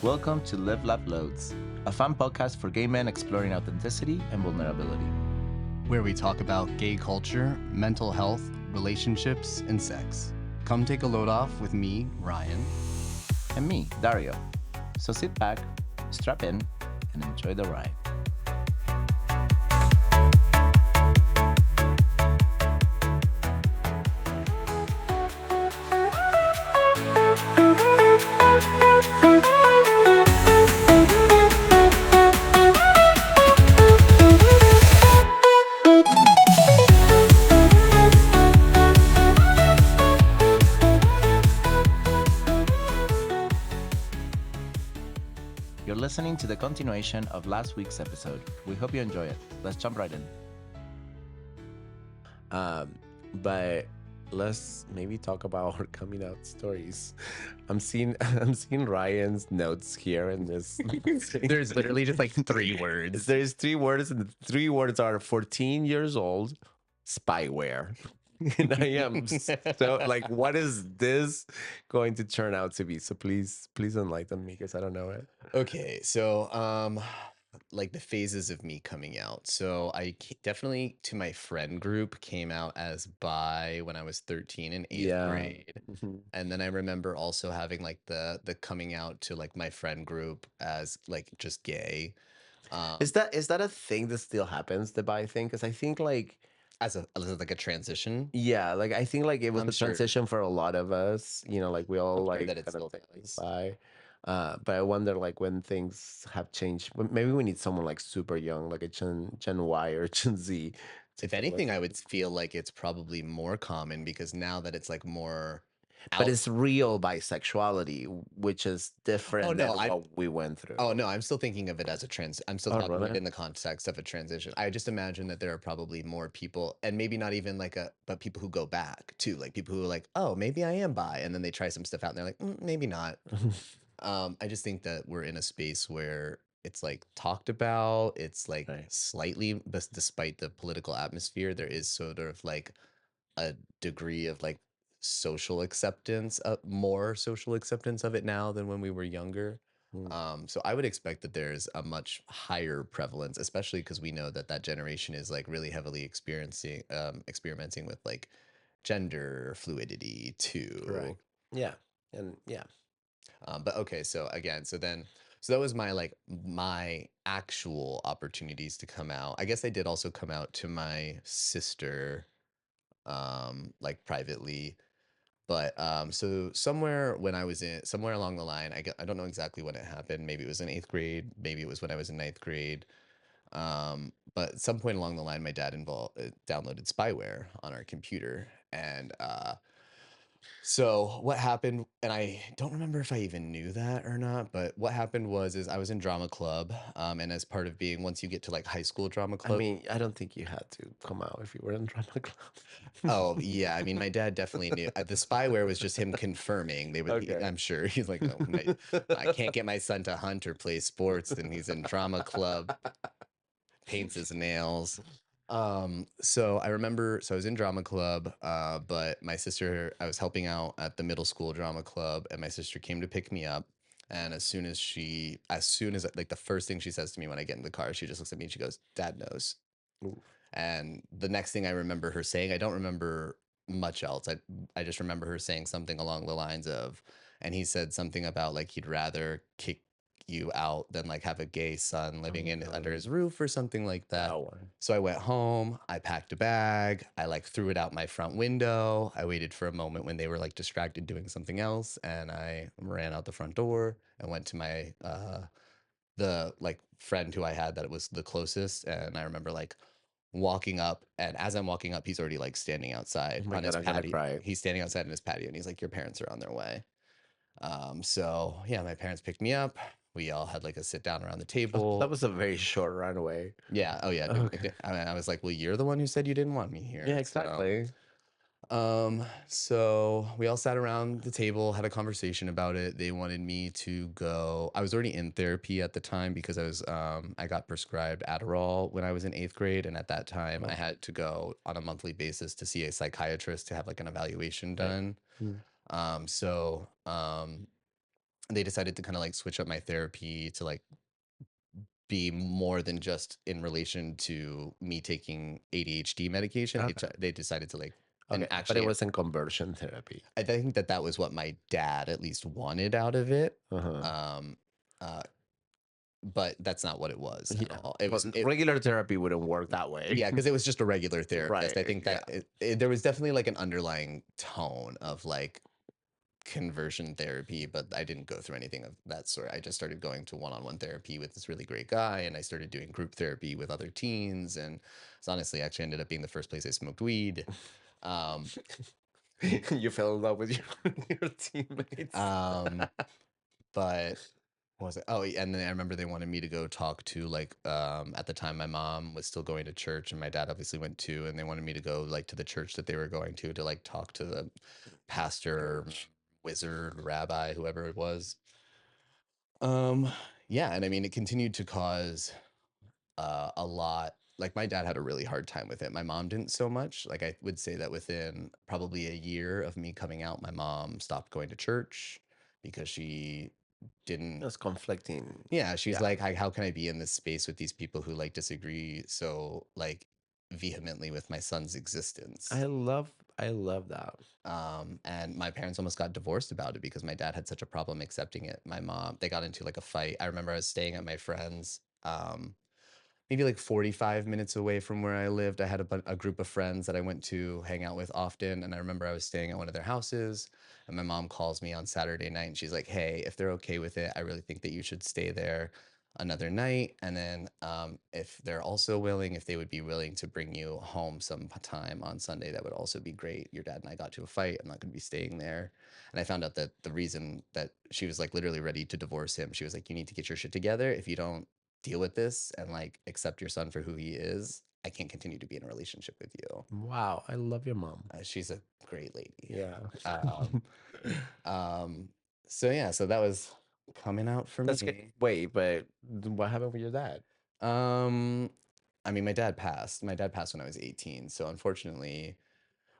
Welcome to Live, Laugh, Loads, a fun podcast for gay men exploring authenticity and vulnerability. Where we talk about gay culture, mental health, relationships, and sex. Come take a load off with me, Ryan. And me, Dario. So sit back, strap in, and enjoy the ride. You're listening to the continuation of last week's episode. We hope you enjoy it. Let's jump right in. But let's maybe talk about our coming out stories. I'm seeing Ryan's notes here in this. There's literally just like 3 words. There's 3 words, and the 3 words are 14 years old, spyware. And I am so like, what is this going to turn out to be? So please enlighten me, because I don't know it. Okay, so like the phases of me coming out. So definitely to my friend group came out as bi when I was 13 in 8th grade. Mhm. And then I remember also having like the coming out to like my friend group as like just gay. Is that a thing that still happens, the bi thing? Because I think like, As like a transition. yeah, like I think like it was I'm a sure- transition for a lot of us, like we all I'm sure like that it kind still of think does. bi. But I wonder like when things have changed. Maybe we need someone like super young, like a Gen Y or Gen Z. If anything, I would feel like it's probably more common because now that it's like more But out. it's real bisexuality, which is different no, than what we went through. Oh no, I'm still thinking of it as I'm still Oh, talking really? it in the context of a transition. I just imagine that there are probably more people, and maybe not even like but people who go back too, like people who are like, oh, maybe I am bi, and then they try some stuff out, and they're like, maybe not. I just think that we're in a space where it's like talked about. It's like Right. slightly, but despite the political atmosphere, there is sort of like a degree of like social acceptance, more social acceptance of it now than when we were younger. So I would expect that there's a much higher prevalence, especially because we know that that generation is like really heavily experimenting with like gender fluidity too. Correct. Yeah. And yeah. But okay, so again, so that was my actual opportunities to come out. I guess I did also come out to my sister, like privately. But so somewhere along the line, I don't know exactly when it happened. Maybe it was in 8th grade. Maybe it was when I was in 9th grade. But at some point along the line, my dad downloaded spyware on our computer, and so what happened, and I don't remember if I even knew that or not, but what happened is I was in drama club, and as part of being, once you get to like high school drama I club. mean, I don't think you had to come out if you were in drama club. Oh yeah, I mean, my dad definitely knew. The spyware was just him confirming. Okay. I'm sure he's like, oh, I can't get my son to hunt or play sports, then he's in drama club, paints his nails. So I remember, so I was in drama club, but my sister, I was helping out at the middle school drama club, and my sister came to pick me up. And as soon as like the first thing she says to me when I get in the car, she just looks at me and she goes, "Dad knows." Ooh. And the next thing I remember her saying, I don't remember much else. I just remember her saying something along the lines of, and he said something about like he'd rather kick you out than like have a gay son living under his roof or something like that. That one. So I went home, I packed a bag, I like threw it out my front window. I waited for a moment when they were like distracted doing something else, and I ran out the front door and went to my the like friend who I had that was the closest, and I remember like walking up, and as I'm walking up, he's already like standing outside Oh my on God, his I'm gonna patio. cry. He's standing outside in his patio, and he's like, "Your parents are on their way." So yeah, my parents picked me up. We all had like a sit down around the table. That was a very short runaway. Yeah. Oh yeah. Okay. I was like, "Well, you're the one who said you didn't want me here." Yeah, So, exactly. so we all sat around the table, had a conversation about it. They wanted me to go. I was already in therapy at the time because I got prescribed Adderall when I was in 8th grade. And at that time I had to go on a monthly basis to see a psychiatrist to have like an evaluation done. Mm. So they decided to kind of like switch up my therapy to like be more than just in relation to me taking ADHD medication. Okay. They decided to like, and Okay, but it actually, wasn't conversion therapy. I think that that was what my dad at least wanted out of it. Uh-huh. Um, uh, but that's not what it was at Yeah. all. It But was it, regular therapy wouldn't work that way. yeah, because it was just a regular Right. therapist. I think Yeah. that there was definitely like an underlying tone of like conversion therapy, but I didn't go through anything of that sort. I just started going to one-on-one therapy with this really great guy, and I started doing group therapy with other teens, and it's honestly actually ended up being the first place I smoked weed. Um, You fell in love with your teammates. but what was it? Oh, and then I remember they wanted me to go talk to like at the time my mom was still going to church and my dad obviously went too, and they wanted me to go like to the church that they were going to like talk to the pastor, wizard, rabbi, whoever it was. Yeah, and I mean it continued to cause a lot. Like my dad had a really hard time with it. My mom didn't so much. Like I would say that within probably a year of me coming out, my mom stopped going to church because she didn't. That's conflicting. Yeah, she's Yeah. like, how can I be in this space with these people who like disagree so like vehemently with my son's existence? I love that. And my parents almost got divorced about it because my dad had such a problem accepting it. My mom, they got into like a fight. I remember I was staying at my friend's, maybe like 45 minutes away from where I lived. I had a group of friends that I went to hang out with often. And I remember I was staying at one of their houses. And my mom calls me on Saturday night and she's like, hey, if they're okay with it, I really think that you should stay there another night. And then if they're also willing, if they would be willing to bring you home sometime on Sunday, that would also be great. Your dad and I got to a fight. I'm not going to be staying there. And I found out that the reason that she was like literally ready to divorce him, she was like, you need to get your shit together. If you don't deal with this and like accept your son for who he is, I can't continue to be in a relationship with you. Wow, I love your mom. She's a great lady. Yeah. Um, so yeah, so that was coming out for That's me. good. Wait, but what happened with your dad? I mean, my dad passed. My dad passed when I was 18. So unfortunately,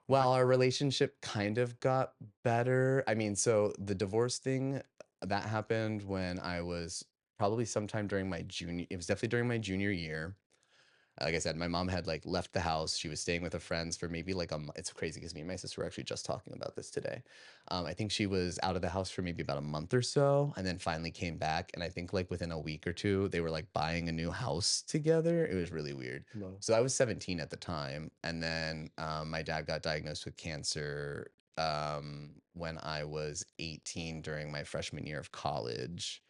while our relationship kind of got better, I mean, so the divorce thing that happened when I was probably sometime during my junior, it was definitely during my junior year. Like I said, my mom had like left the house. She was staying with her friends for maybe like it's crazy because me and my sister were actually just talking about this today. I think she was out of the house for maybe about a month or so and then finally came back. And I think like within a week or two, they were like buying a new house together. It was really weird. No. So I was 17 at the time. And then my dad got diagnosed with cancer when I was 18 during my freshman year of college.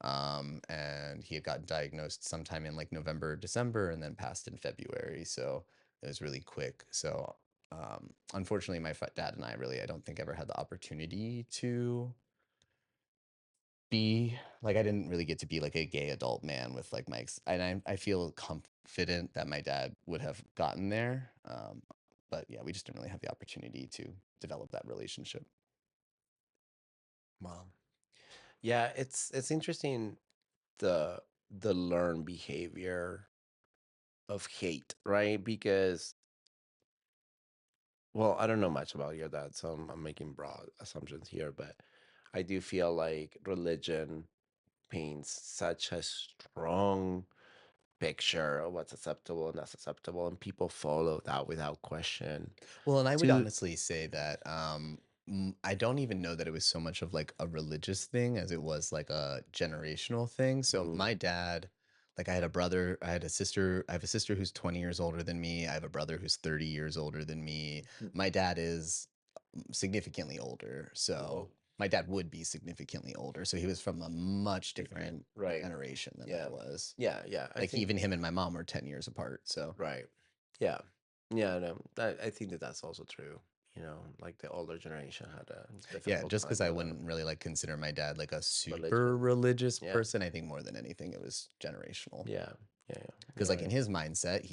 And he had gotten diagnosed sometime in like November, December, and then passed in February. So it was really quick. So unfortunately, my dad and I really, I don't think ever had the opportunity to be like, I didn't really get to be like a gay adult man with like my, and I feel confident that my dad would have gotten there. But yeah, we just didn't really have the opportunity to develop that relationship. Wow. Yeah, it's interesting the learned behavior of hate, right? Because well, I don't know much about your dad, so I'm making broad assumptions here, but I do feel like religion paints such a strong picture of what's acceptable and not acceptable, and people follow that without question. Well, and I would To honestly say that I don't even know that it was so much of like a religious thing as it was like a generational thing. So Mm, my dad, like I had a brother, I had a sister, I have a sister who's 20 years older than me. I have a brother who's 30 years older than me. My dad is significantly older. So my dad would be significantly older. So he was from a much different right. generation than Yeah. I was. Yeah, I Like think even him and my mom were 10 years apart. So right. Yeah. Yeah, no, I think that that's also true. You know, like the older generation had a yeah, difficult just time because I with wouldn't really like consider my dad like a super religion. religious Yeah. person. I think more than anything, it was generational. Yeah, yeah, Because you're like in right. his mindset,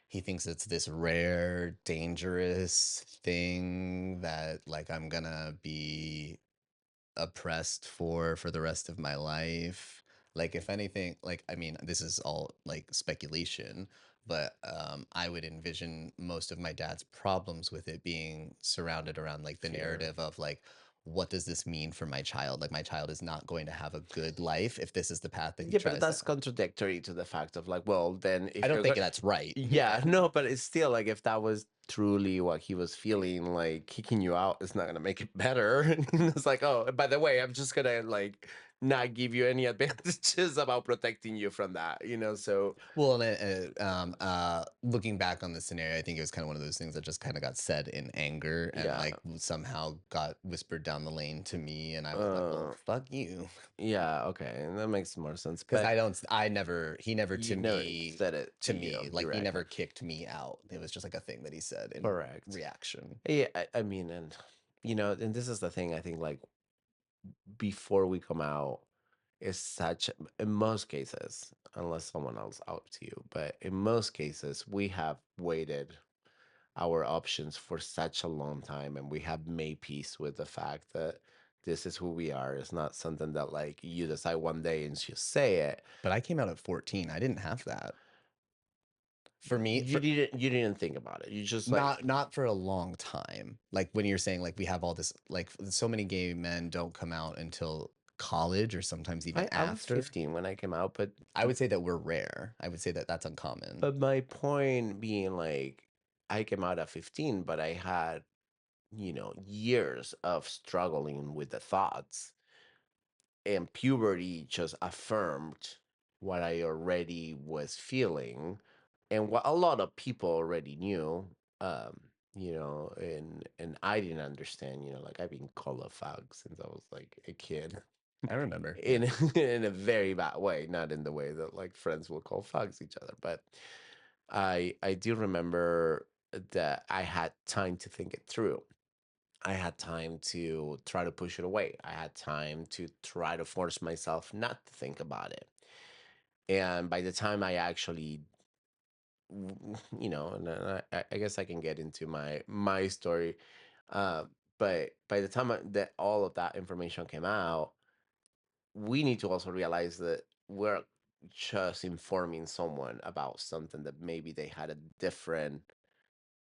he thinks it's this rare, dangerous thing that like I'm gonna be oppressed for the rest of my life. Like if anything, like I mean, this is all like speculation, but I would envision most of my dad's problems with it being surrounded around like the Fear. narrative of like, what does this mean for my child? Like, my child is not going to have a good life if this is the path that he Yeah, but tries that's down. contradictory to the fact of like, well, then I if don't you're think going, that's right. yeah, no, but it's still like if that was truly what he was feeling, like kicking you out is not gonna make it better. It's like, oh, by the way, I'm just gonna like not give you any advantages about protecting you from that, So Well, and looking back on the scenario, I think it was kind of one of those things that just kind of got said in anger and yeah, like somehow got whispered down the lane to me, and I was like, "Well, uh, fuck you," yeah, okay, that makes more sense. because But he never you never said it to you like he directly, never kicked me out. It was just like a thing that he said in correct? reaction. Yeah, I mean, and and this is the thing. I think like before we come out is such in most cases, unless someone else out to you, but in most cases we have waited our options for such a long time and we have made peace with the fact that this is who we are. It's not something that like you decide one day and just say it. But I came out at 14. I didn't have that. For me, You didn't think about it. You just like not for a long time. Like when you're saying like we have all this, like so many gay men don't come out until college or sometimes even I was after. 15 when I came out, but I would say that we're rare. I would say that that's uncommon. my point being like I came out at 15, but I had years of struggling with the thoughts, and puberty just affirmed what I already was feeling and what a lot of people already knew. Um, and I didn't understand, like I've been called a fag since I was like a kid. I remember. In in a very bad way, not in the way that like friends will call fags each other, but I do remember that I had time to think it through. I had time to try to push it away. I had time to try to force myself not to think about it. And by the time I actually, and I guess I can get into my story. Uh, but by the time that all of that information came out, we need to also realize that we're just informing someone about something that maybe they had a different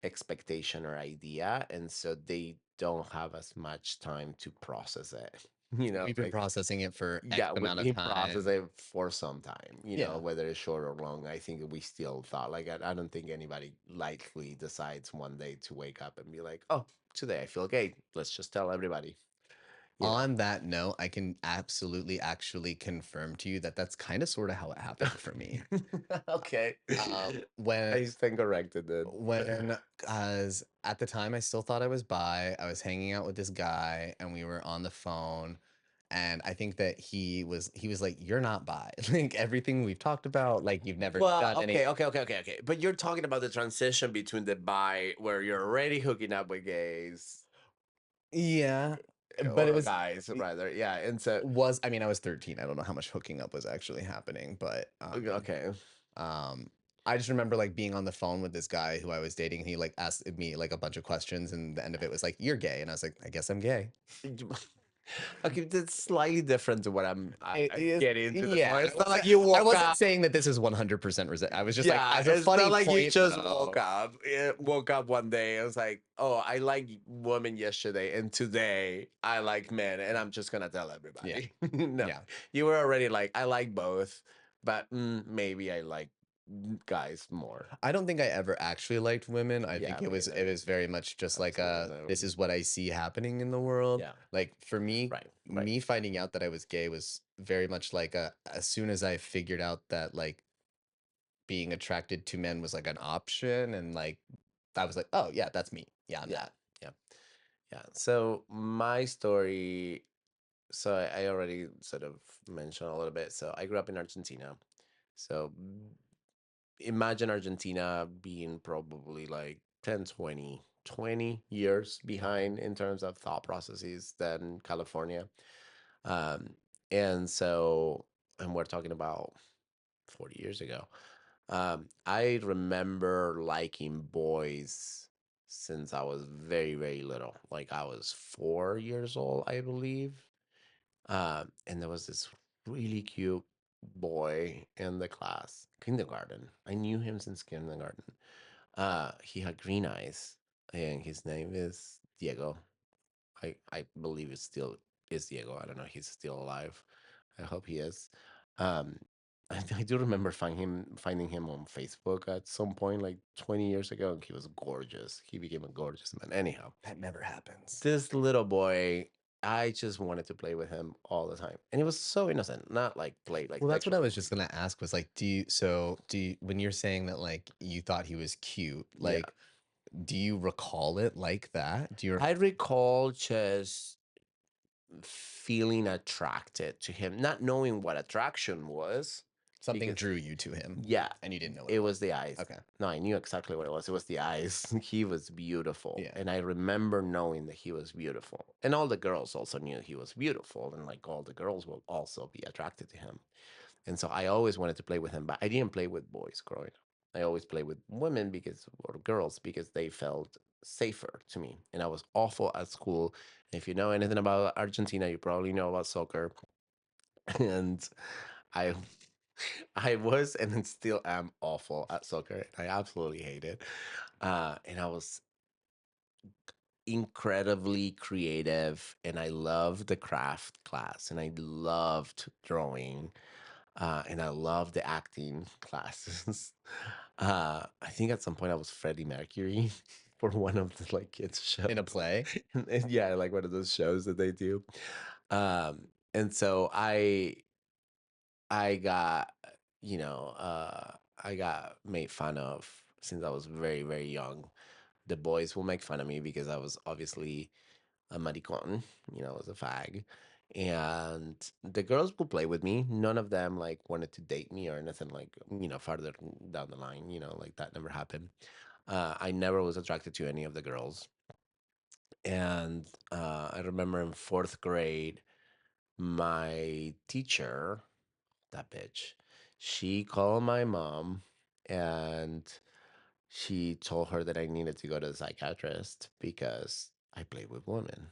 expectation or idea, and so they don't have as much time to process it. We've been Like processing it for X yeah, amount of we process time. it for some time, Yeah. whether it's short or long. I think we still thought like I don't think anybody likely decides one day to wake up and be like, oh, today I feel gay. Let's just tell everybody. You know. On that note, I can absolutely actually confirm to you that that's kind of sort of how it happened for me. Okay. When I stand corrected then. Because at the time I still thought I was bi. I was hanging out with this guy and we were on the phone. And I think that he was like, "You're not bi." Like everything we've talked about, like you've never Well, done any. okay. But you're talking about the transition between the bi, where you're already hooking up with gays Yeah. But it or was guys, rather. Yeah, and so I mean, I was 13. I don't know how much hooking up was actually happening, but okay, um I just remember like being on the phone with this guy who I was dating. He like asked me like a bunch of questions, and the end of it was like, "You're gay," and I was like, "I guess I'm gay." okay, that's slightly different to what It I is, get into the yeah. point. It's not like you I woke wasn't up. saying that this is 100% I was just like, Yeah, as a it's funny not like you point, just though. woke up one day. It was like, oh, I like women yesterday, and today I like men, and I'm just gonna tell Yeah, everybody. No, yeah. you were already like, I like both, but maybe I like guys more. I don't think I ever actually liked women. I Yeah, think it me was either. very much just like this Absolutely. is what I see happening in the world. Yeah. Like for me, Right. me finding out that I was gay was very much like as soon as I figured out that like being attracted to men was like an option, and like I was like, oh yeah, that's me. Yeah, I'm Yeah. that. Yeah. Yeah. So my story. So I already sort of mentioned a little bit. So I grew up in Argentina. So imagine Argentina being probably like 10, 20 years behind in terms of thought processes than California. Um, and so, and we're talking about 40 years ago. I remember liking boys since I was very, very little. Like I was 4 years old, I believe. And there was this really cute boy in the class, kindergarten. I knew him since kindergarten. He had green eyes, and his name is Diego. I believe it still is Diego. I don't know. He's still alive. I hope he is. Um, I do remember finding him on Facebook at some point, like 20 years ago, and he was gorgeous. He became a gorgeous man. Anyhow, That never happens. this little boy, I just wanted to play with him all the time, and he was so innocent, not like play like Well, that's what I sexual. was just gonna ask was like, do you when you're saying that like you thought he was cute, Yeah, like do you recall it like that? Do you I recall just feeling attracted to him, not knowing what attraction was, something because drew you to him yeah, and you didn't know what it it was was? the eyes. Okay. No, I knew exactly what it was. It was the eyes. He was beautiful. Yeah. And I remember knowing that he was beautiful. And all the girls also knew he was beautiful. And like all the girls will also be attracted to him. And so I always wanted to play with him, but I didn't play with boys growing up. I always played with women because, or girls, because they felt safer to me. And I was awful at school. If you know anything about Argentina, you probably know about soccer. And I I was and still am awful at soccer. I absolutely hate it. And I was incredibly creative and I loved the craft class and I loved drawing and I loved the acting classes. I think at some point I was Freddie Mercury for one of the like kids shows. In a play? And yeah, like one of those shows that they do. And so I got, you know, I got made fun of since I was very, very young. The boys will make fun of me because I was obviously a maricon, I was a fag. And the girls will play with me. None of them like wanted to date me or anything like, farther down the line, like that never happened. I never was attracted to any of the girls. And I remember in fourth grade, my teacher, that bitch. She called my mom and she told her that I needed to go to the psychiatrist because I played with women.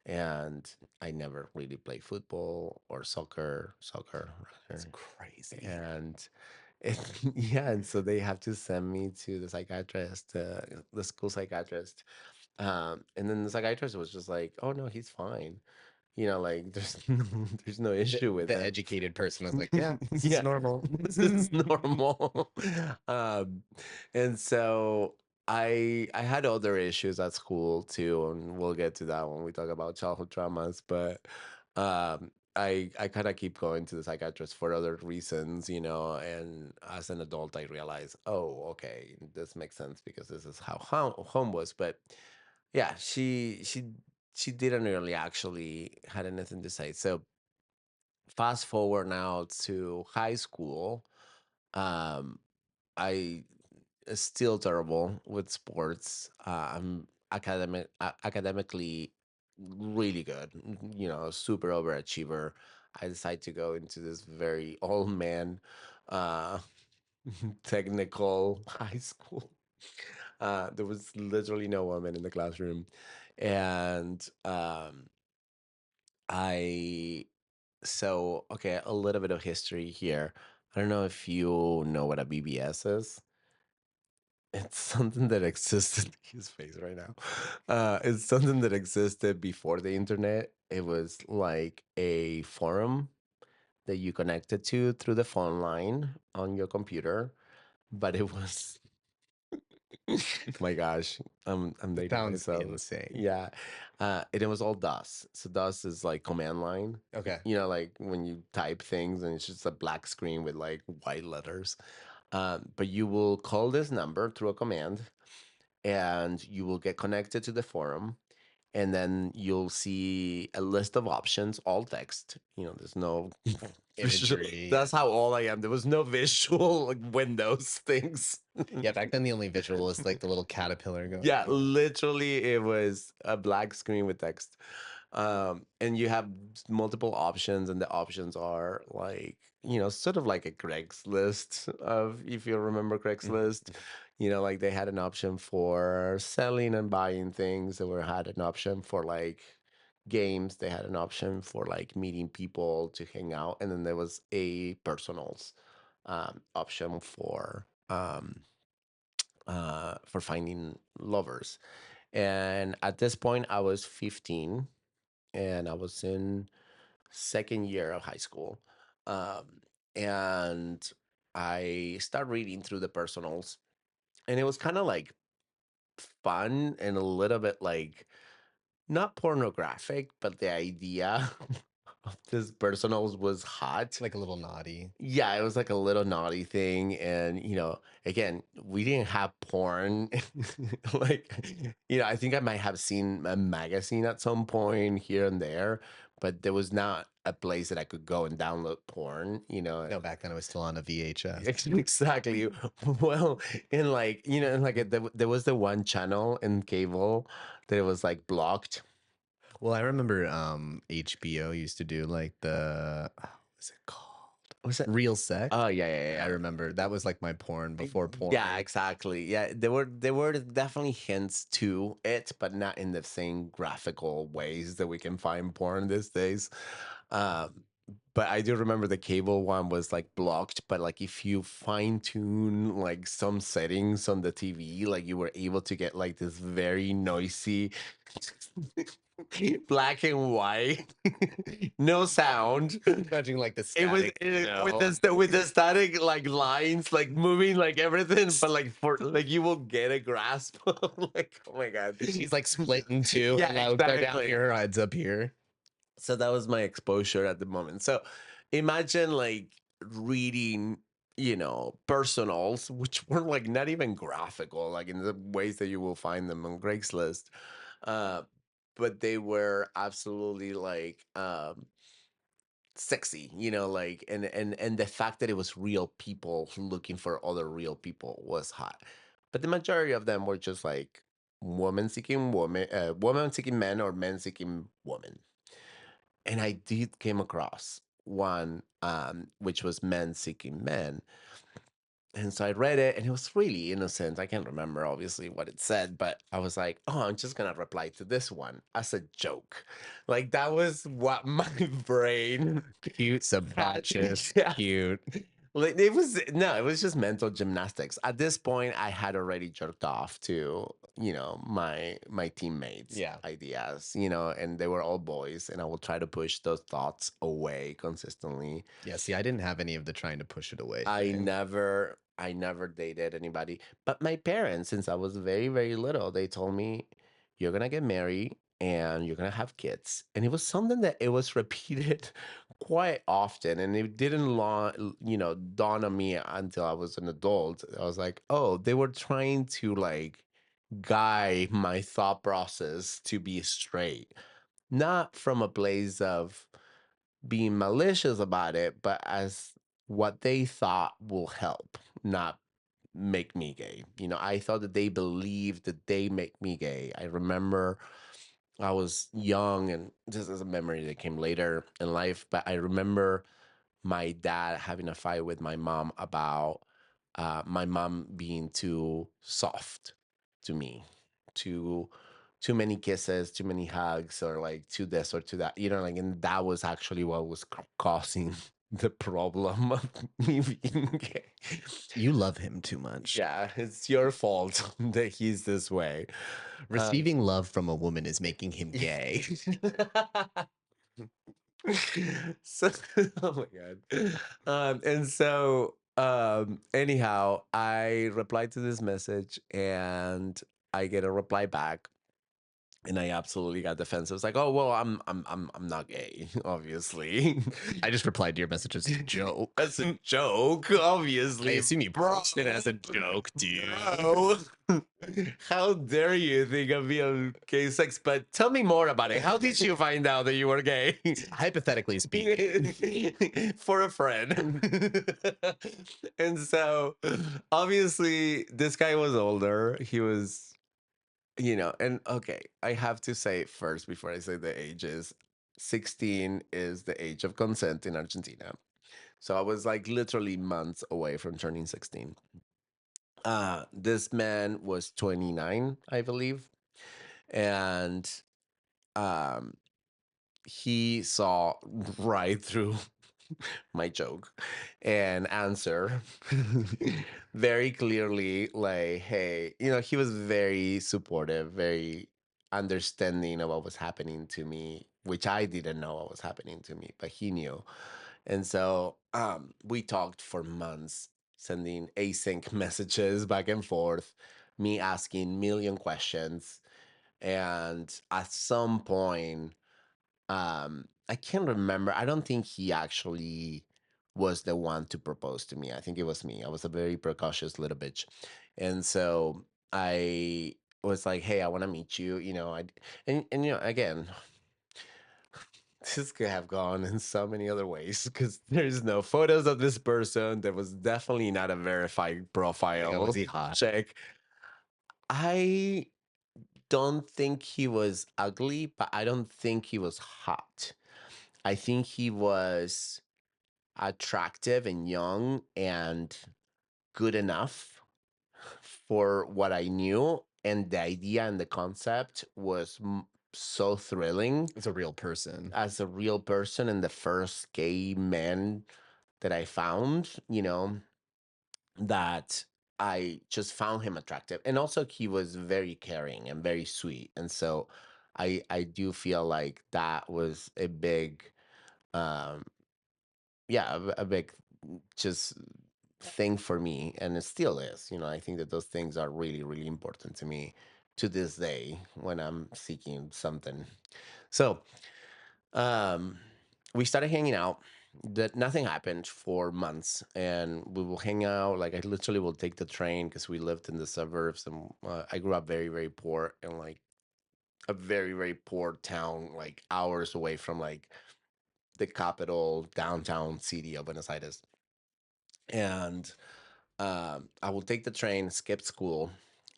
And I never really played football or soccer It's rather. crazy. And it, yeah, and so they have to send me to the psychiatrist, the school psychiatrist. And then the psychiatrist was just like, "Oh no, he's fine. Like there's no issue with The him." educated person was like, yeah, this is Yeah, normal. this is normal. um, and so I had other issues at school too, and we'll get to that when we talk about childhood traumas. But I kind of keep going to the psychiatrist for other reasons, and as an adult, I realize, oh, okay, this makes sense because this is how home was. But yeah, she didn't really actually had anything to say. So fast forward now to high school. um I still terrible with sports. I'm academically really good, super overachiever. I decided to go into this very old man uh technical high school. There was literally no woman in the classroom. And I so okay, a little bit of history here. I don't know if you know what a BBS is. It's something that existed. His face right now. It's something that existed before the internet. It was like a forum that you connected to through the phone line on your computer, but it was my gosh, I'm It dating sounds myself. insane. Yeah, and it was all DOS. So DOS is like command line. Okay. Like when you type things and it's just a black screen with like white letters. But you will call this number through a command, and you will get connected to the forum, and then you'll see a list of options, all text. There's no visual. Imagery. That's how old I am. There was no visual like Windows things. Yeah, back then the only visual was like the little caterpillar going. Yeah, literally, it was a black screen with text. And you have multiple options, and the options are like, sort of like a Craigslist of, if you remember Craigslist, like they had an option for selling and buying things. Had an option for like games. They had an option for like meeting people to hang out, and then there was a personals option for finding lovers. And at this point, I was 15 and I was in second year of high school. Um, and I started reading through the personals, and it was kind of like fun and a little bit like not pornographic, but the idea of this personals was hot. Like a little naughty. Yeah, it was like a little naughty thing. And, again, we didn't have porn. Like, I think I might have seen a magazine at some point here and there, but there was not a place that I could go and download porn, No, back then it was still on a VHS. Exactly. Well, in like, in like there was the one channel in cable that it was like blocked. Well, I remember HBO used to do like what's it called? Was it? Real Sex. Oh, yeah, yeah, I yeah. remember that was like my porn before porn. Yeah, exactly. Yeah, there were definitely hints to it, but not in the same graphical ways that we can find porn these days. Um, but I do remember the cable one was like blocked, but like if you fine tune like some settings on the TV, like you were able to get like this very noisy black and white, no sound. Imagine like the It was static. with the static like lines like moving like everything, but like for like you will get a grasp of like, oh my god, She's like split in two. Yeah, And I would go down exactly. here, heads up here. So that was my exposure at the moment. So imagine like reading, personals, which were like not even graphical, like in the ways that you will find them on Craigslist. Uh, but they were absolutely like sexy, like and the fact that it was real people looking for other real people was hot. But the majority of them were just like woman seeking men or men seeking women. And I did came across one which was men seeking men. And so I read it and it was really innocent. I can't remember obviously what it said, but I was like, oh, I'm just gonna reply to this one as a joke. Like that was what my brain Cute, subconscious, Yeah. cute. Like it was just mental gymnastics. At this point, I had already jerked off to, my teammates' Yeah. ideas, and they were all boys, and I will try to push those thoughts away consistently. Yeah, see, I didn't have any of the trying to push it away I thing. never dated anybody. But my parents, since I was very, very little, they told me, you're gonna get married and you're gonna have kids. And it was something that it was repeated quite often. And it didn't dawn on me until I was an adult. I was like, oh, they were trying to like guide my thought process to be straight. Not from a place of being malicious about it, but as what they thought will help, not make me gay. I thought that they believed that they make me gay. I remember I was young, and this is a memory that came later in life, but I remember my dad having a fight with my mom about my mom being too soft to me, too too many kisses, too many hugs, or like too this or too that. Like, and that was actually what was causing the problem of me being gay. You love him too much. Yeah, it's your fault that he's this way. Receiving love from a woman is making him gay. So, oh my god. And so anyhow, I replied to this message and I get a reply back, and I absolutely got defensive. It's like, oh well, I'm not gay, obviously. I just replied to your message as a joke. That's a joke, I obviously. assume you posted it as a joke, dude. Bro. How dare you think of me on gay sex? But tell me more about it. How did you find out that you were gay? Hypothetically speaking. For a friend. And so obviously this guy was older. He was, and okay, I have to say first before I say the ages, 16 is the age of consent in Argentina. So I was like literally months away from turning 16. This man was 29, I believe. And um he saw right through my joke and answer very clearly, like, hey, he was very supportive, very understanding of what was happening to me, which I didn't know what was happening to me, but he knew. And so we talked for months, sending async messages back and forth, me asking million questions. And at some point, I can't remember. I don't think he actually was the one to propose to me. I think it was me. I was a very precocious little bitch. And so I was like, hey, I want to meet you. And again, this could have gone in so many other ways because there's no photos of this person. There was definitely not a verified Like, profile was he hot? check. I don't think he was ugly, but I don't think he was hot. I think he was attractive and young and good enough for what I knew. And the idea and the concept was so thrilling It's a real person. as a real person and the first gay man that I found, that I just found him attractive. And also he was very caring and very sweet. And so I do feel like that was a big um yeah, a big just thing for me, and it still is. I think that those things are really, really important to me to this day when I'm seeking something. So, um, we started hanging out. That nothing happened for months, and we will hang out. Like I literally will take the train because we lived in the suburbs, and I grew up very, very poor and like a very, very poor town, like hours away from like the capital downtown city of Buenos Aires. And I will take the train, skip school,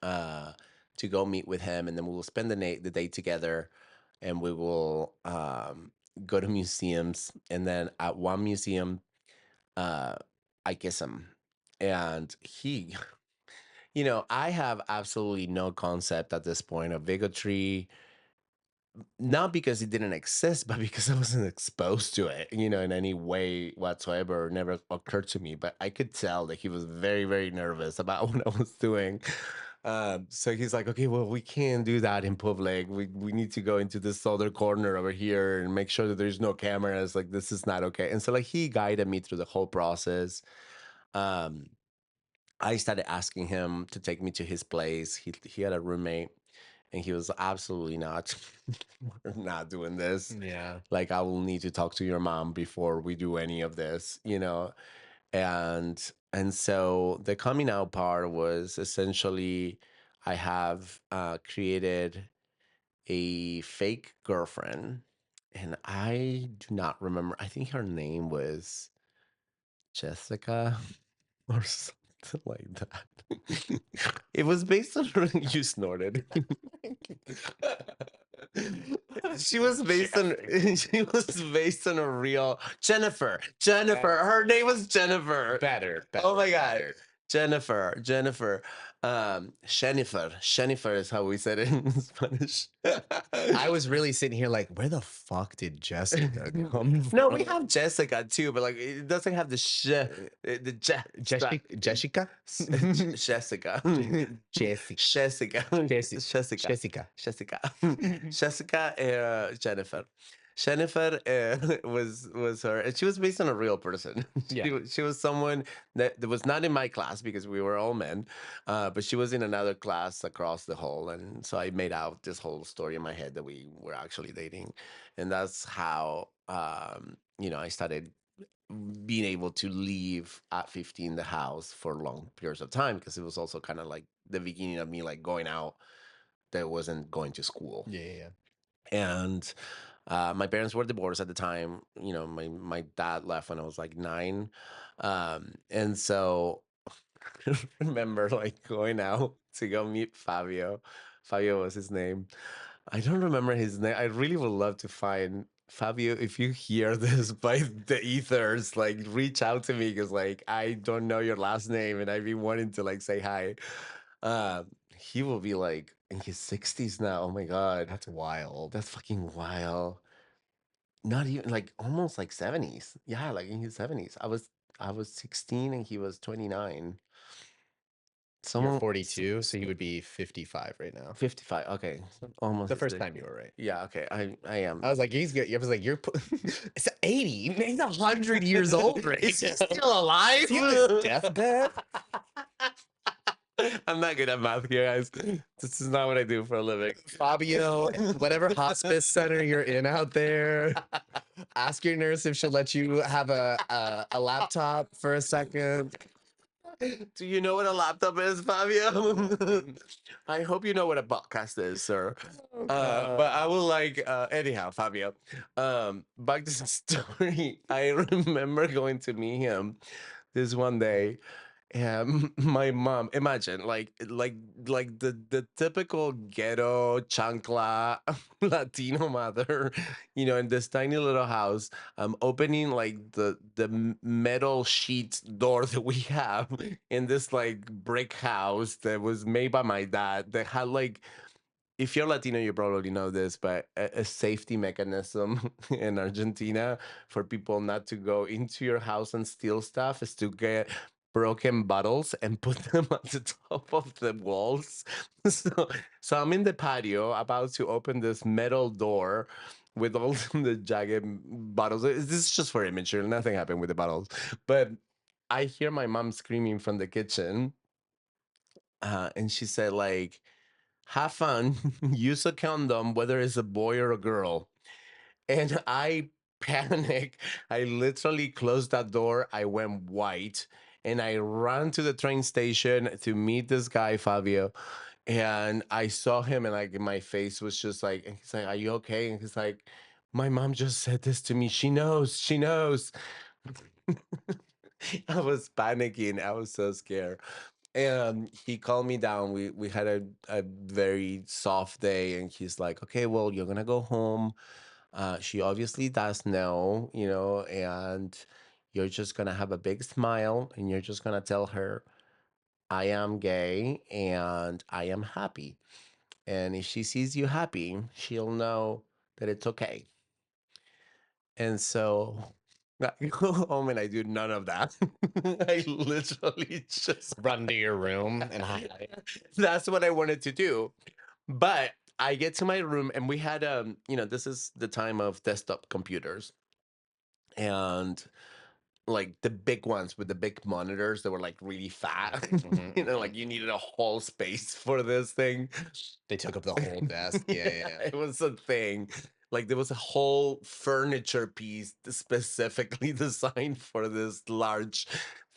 uh, to go meet with him, and then we will spend the day together, and we will go to museums, and then at one museum, uh, I kiss him, and he, I have absolutely no concept at this point of bigotry, not because it didn't exist, but because I wasn't exposed to it, in any way whatsoever. It never occurred to me. But I could tell that he was very, very nervous about what I was doing. So he's like, okay, well, we can't do that in public. We need to go into this other corner over here and make sure that there's no cameras. Like, this is not okay. And so, like, he guided me through the whole process. Um, I started asking him to take me to his place. He had a roommate, and he was absolutely not. We're not doing this. Yeah. Like, I will need to talk to your mom before we do any of this. And so the coming out part was essentially I have created a fake girlfriend, and I do not remember. I think her name was Jessica or something like that. It was based on her. You snorted. She was based on she was based on a real Jennifer. Jennifer. Her name was Jennifer. Better. Oh my god. better. Jennifer. Jennifer is how we said it in Spanish. I was really sitting here like, where the fuck did Jessica come from? No, we have Jessica too, but like it doesn't have the the Jessica? Jessica. Jessica. Jessica. Jessica. Jessica. Jennifer. Jennifer was her, and she was based on a real person. Yeah. She was someone that was not in my class because we were all men, but she was in another class across the hall, and so I made out this whole story in my head that we were actually dating, and that's how I started being able to leave at 15 the house for long periods of time because it was also kind of like the beginning of me like going out that wasn't going to school. Yeah. And my parents were divorced at the time. My dad left when I was like 9. And so I remember like going out to go meet Fabio. Fabio was his name. I don't remember his name. I really would love to find Fabio. If you hear this by the ethers, like reach out to me because like I don't know your last name and I've been wanting to like say hi. He will be like in his 60s now. Oh my god, That's wild. that's fucking wild. not even like almost like 70s. Yeah, like in his 70s. I was 16 and he was 29. You're Someone 42, so you would be 55 right now. 55. Okay. Almost The first exact- time you were right. Yeah, okay. I am. I was like, he's good. I was like, it's 80. He's 100 years old right Is he now. still alive? Is he on his deathbed? I'm not good at math here, guys. This is not what I do for a living. Fabio, whatever hospice center you're in out there, ask your nurse if she'll let you have a laptop for a second. Do you know what a laptop is, Fabio? I hope you know what a podcast is, sir. But I will anyhow, Fabio. Back to the story. I remember going to meet him this one day. And my mom, imagine like the typical ghetto chancla Latino mother, in this tiny little house, opening like the metal sheet door that we have in this like brick house that was made by my dad that had like, if you're Latino, you probably know this, but a safety mechanism in Argentina for people not to go into your house and steal stuff is to get broken bottles and put them at the top of the walls. So, so I'm in the patio about to open this metal door with all the jagged bottles. This is just for imagery. Nothing happened with the bottles. But I hear my mom screaming from the kitchen. And she said, like, have fun, use a condom, whether it's a boy or a girl. And I panic. I literally closed that door. I went white and I ran to the train station to meet this guy, Fabio. And I saw him and like my face was just like, and he's like, are you okay? And he's like, my mom just said this to me. She knows, she knows. I was panicking. I was so scared. And he calmed me down. We had a very soft day, and he's like, "Okay, well, you're gonna go home. She obviously does know, and you're just gonna have a big smile, and you're just gonna tell her I am gay and I am happy. And if she sees you happy, she'll know that it's okay." And so I go home and I do none of that. I literally just Run to your room and hide. that's what I wanted to do. But I get to my room and we had this is the time of desktop computers and like the big ones with the big monitors that were like really fat. Like you needed a whole space for this thing. They took up the whole desk. Yeah. It was a thing. Like there was a whole furniture piece specifically designed for this large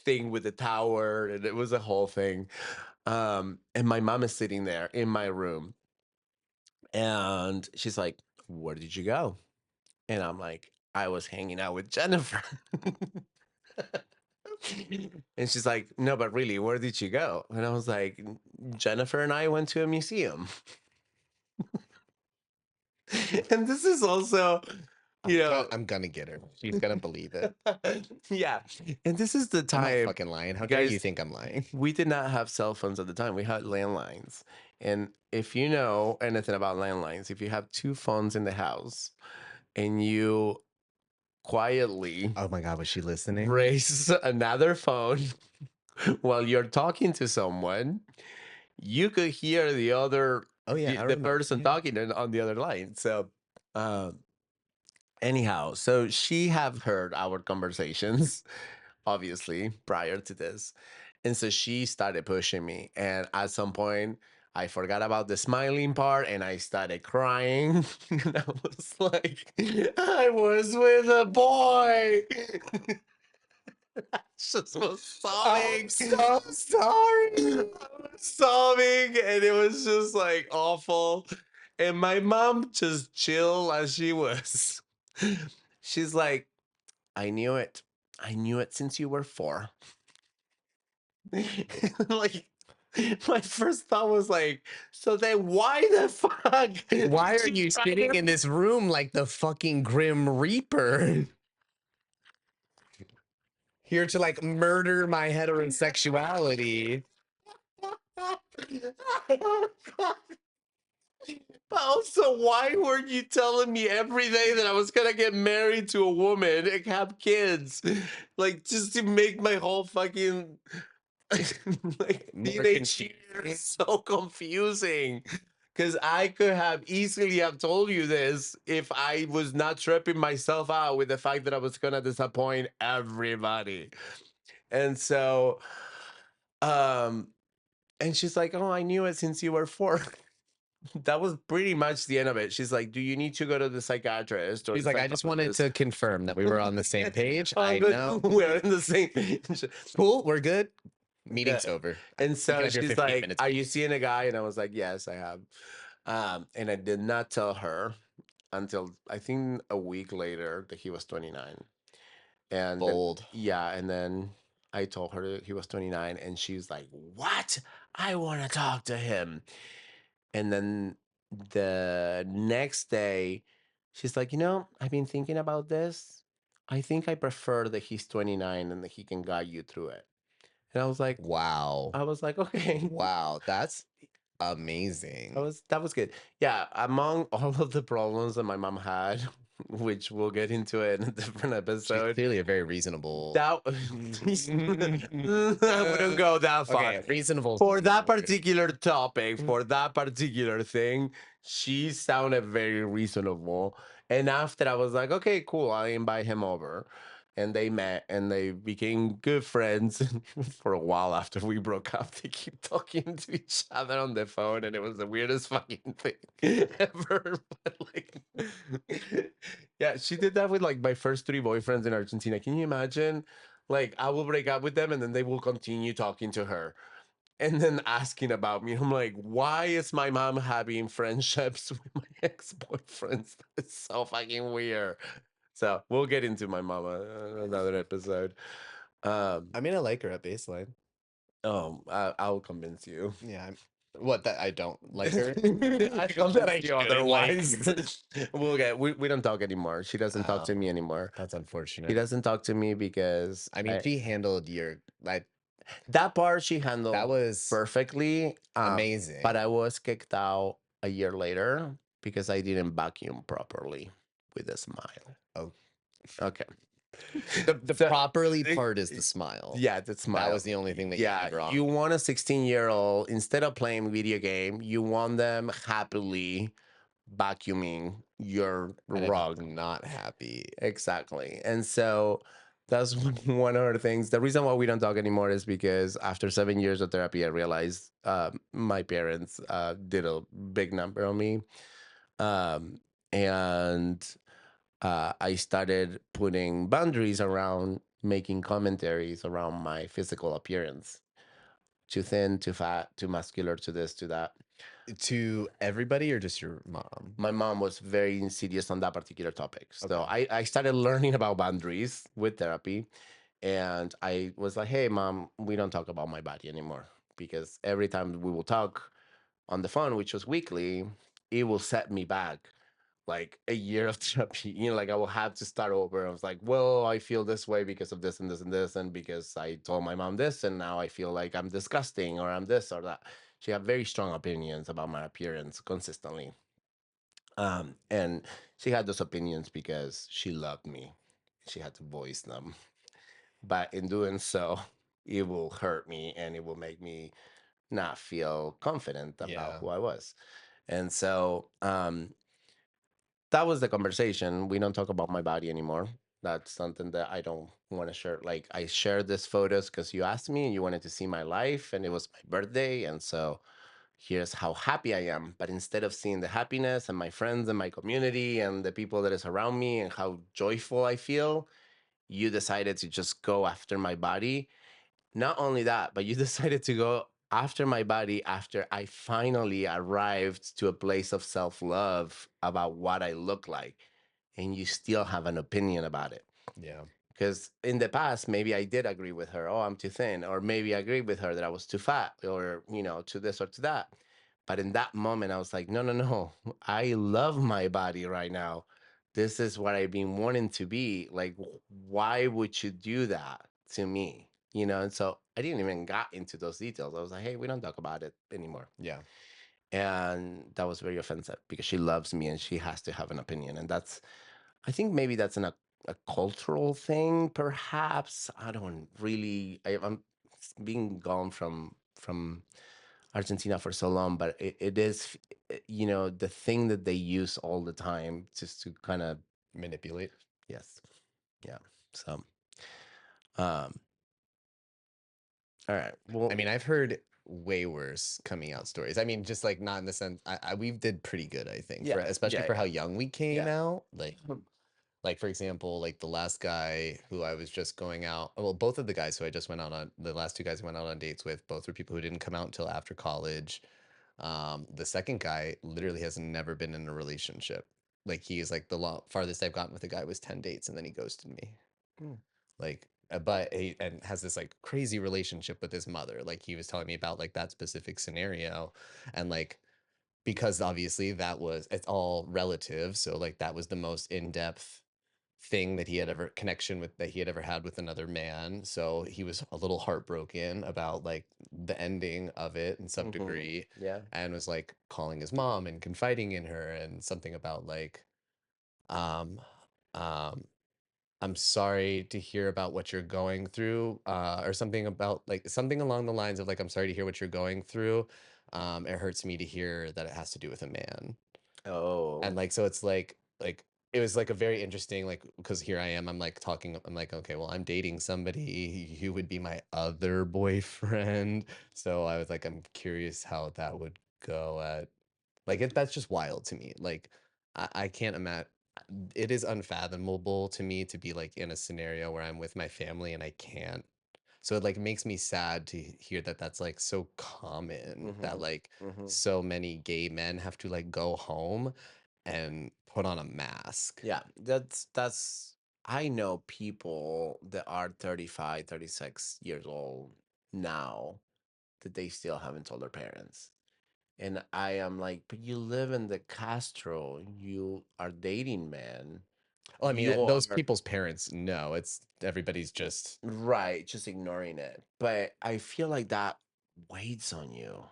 thing with a tower, and it was a whole thing. And my mom is sitting there in my room, and she's like, "Where did you go?" And I'm like, "I was hanging out with Jennifer." And she's like, "No, but really, where did you go?" And I was like, "Jennifer and I went to a museum." And this is also, I'm gonna get her. She's gonna believe it. yeah. And this is the I'm not time, fucking lying. How dare you guys, think I'm lying? we did not have cell phones at the time. We had landlines. And if you know anything about landlines, if you have two phones in the house and you quietly Oh my god, was she listening? raise another phone while you're talking to someone, you could hear the other Oh yeah, I the remember. person Yeah. talking on the other line. So anyhow, so she have heard our conversations, obviously, prior to this. And so she started pushing me. And at some point, I forgot about the smiling part and I started crying. And I was like, I was with a boy. I just was sobbing. I'm so sorry. I was sobbing and it was just like awful. And my mom just chill as she was. She's like, I knew it. I knew it since you were 4. Like, my first thought was like, so then why the fuck? Why are did you try sitting to- in this room like the fucking Grim Reaper? Here to like murder my heterosexuality. But also, why weren't you telling me every day that I was gonna get married to a woman and have kids? Like, just to make my whole fucking like More teenage confusing. years so confusing. Because I could have easily have told you this if I was not tripping myself out with the fact that I was gonna disappoint everybody. And so, um, and she's like, "Oh, I knew it since you were 4." That was pretty much the end of it. She's like, "Do you need to go to the psychiatrist or He's the like, I just wanted psychologist?" to confirm that we were on the same page. Oh, I good. know. We're in the same page. Cool. We're good. Yeah. Meeting's over. And You can so have your she's 15 like, minutes. "Are you seeing a guy?" And I was like, "Yes, I have." And I did not tell her until I think a week later that he was 29. And then, Bold. yeah, and then I told her that he was 29, and she's like, "What? I want to talk to him." And then the next day, she's like, I've been thinking about this. I think I prefer that he's 29 and that he can guide you through it. And Wow. I was like, okay. Wow. That's amazing. That was good. Yeah, among all of the problems that my mom had, which we'll get into it in a different She's episode, clearly a very reasonable. that I wouldn't go that far. Okay, reasonable. For that particular topic, for that particular thing, she sounded very reasonable. And after I was like, okay, cool, I'll invite him over. And they met and they became good friends for a while after we broke up. They keep talking to each other on the phone, and it was the weirdest fucking thing ever. But like, yeah, she did that with like my first 3 boyfriends in Argentina. Can you imagine? Like, I will break up with them and then they will continue talking to her and then asking about me. I'm like, why is my mom having friendships with my ex-boyfriends? It's so fucking weird. So we'll get into my mama another episode. I mean, I like her at baseline. I'll convince you. Yeah. What, that I don't like her? I Come that I convince you shouldn't like otherwise. We don't talk anymore. She doesn't talk to me anymore. That's She unfortunate. doesn't talk to me because I mean, she handled your like that part she that handled was perfectly. amazing. But I was kicked out a year later because I didn't vacuum properly with a smile. Oh, Okay. the So, properly part is the smile. Yeah, the smile. That was the only thing that you Yeah, did wrong. you want a 16-year-old, instead of playing video game, you want them happily vacuuming your And if rug. it's not happy. Exactly. And so that's one of the things. The reason why we don't talk anymore is because after 7 years of therapy, I realized my parents did a big number on me. Um, and I started putting boundaries around making commentaries around my physical appearance. Too thin, too fat, too muscular, to this, to that. To everybody or just your mom? My mom was very insidious on that particular topic. So Okay. I started learning about boundaries with therapy. And I was like, hey, mom, we don't talk about my body anymore. Because every time we will talk on the phone, which was weekly, it will set me back like a year of therapy. Like I will have to start over. I was like, well, I feel this way because of this and this and this, and because I told my mom this, and now I feel like I'm disgusting or I'm this or that. She had very strong opinions about my appearance consistently. And she had those opinions because she loved me. She had to voice them. But in doing so, it will hurt me and it will make me not feel confident about Yeah. who I was. And so that was the conversation. We don't talk about my body anymore. That's something that I don't want to share. Like, I shared these photos because you asked me and you wanted to see my life, and it was my birthday. And so here's how happy I am. But instead of seeing the happiness and my friends and my community and the people that is around me and how joyful I feel, you decided to just go after my body. Not only that, but you decided to go after my body after I finally arrived to a place of self love about what I look like. And you still have an opinion about it. Yeah. Because in the past, maybe I did agree with her, oh, I'm too thin. Or maybe I agreed with her that I was too fat or, to this or to that. But in that moment, I was like, no, no, no. I love my body right now. This is what I've been wanting to be. Like, why would you do that to me? And so I didn't even got into those details. I was like, hey, we don't talk about it anymore. Yeah. And that was very offensive because she loves me and she has to have an opinion. And that's, I think maybe that's a cultural thing, perhaps. I don't really, I'm being gone from Argentina for so long, but it is, the thing that they use all the time just to kind of, Manipulate. yes. Yeah. So, um, all right. I Well, mean, I've heard way worse coming out stories. I mean, just like not in the sense we did pretty good, I think, for yeah, especially yeah, for how young we came yeah. out. Like for example, like the last guy who I was just going out, well, both of the guys who I just went out on, the last two guys I went out on dates with, both were people who didn't come out until after college. The second guy literally has never been in a relationship. Like he is like farthest I've gotten with a guy was 10 dates and then he ghosted me. Mm. Like but he and has this like crazy relationship with his mother. Like he was telling me about like that specific scenario, and like because obviously it's all relative, so like that was the most in-depth thing that he had ever connection with that he had ever had with another man, so he was a little heartbroken about like the ending of it in some Hmm. degree, Yeah. and was like calling his mom and confiding in her and something about like um um I'm sorry to hear about what you're going through, or something about like something along the lines of like, I'm sorry to hear what you're going through. It hurts me to hear that it has to do with a man. Oh. And like, so it's like it was like a very interesting, like, because here I am, I'm like talking, I'm like, okay, well, I'm dating somebody who would be my other boyfriend. So I was like, I'm curious how that would go at like that's just wild to me. Like I can't imagine, it is unfathomable to me to be like in a scenario where I'm with my family and I can't. So it like makes me sad to hear that that's like so common that Hmm. like Hmm. so many gay men have to like go home and put on a mask. Yeah, that's I know people that are 35, 36 years old now that they still haven't told their parents. And I am like, but you live in the Castro, you are dating men, Well, I mean, you those are people's parents know it's everybody's just right, just ignoring it. But I feel like that weighs on you.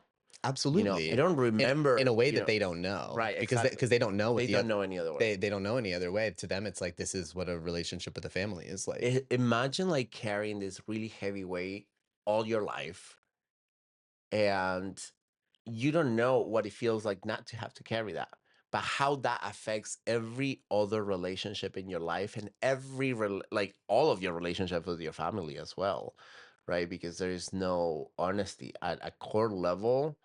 I absolutely don't in remember, a way that they don't know right, because exactly. they don't know what They the don't know any other way. they don't know any other way. To them, it's like this is what a relationship with a family is like. Imagine like carrying this really heavy weight all your life, and you don't know what it feels like not to have to carry that, but how that affects every other relationship in your life and like all of your relationships with your family as well, right? Because there is no honesty at a core level.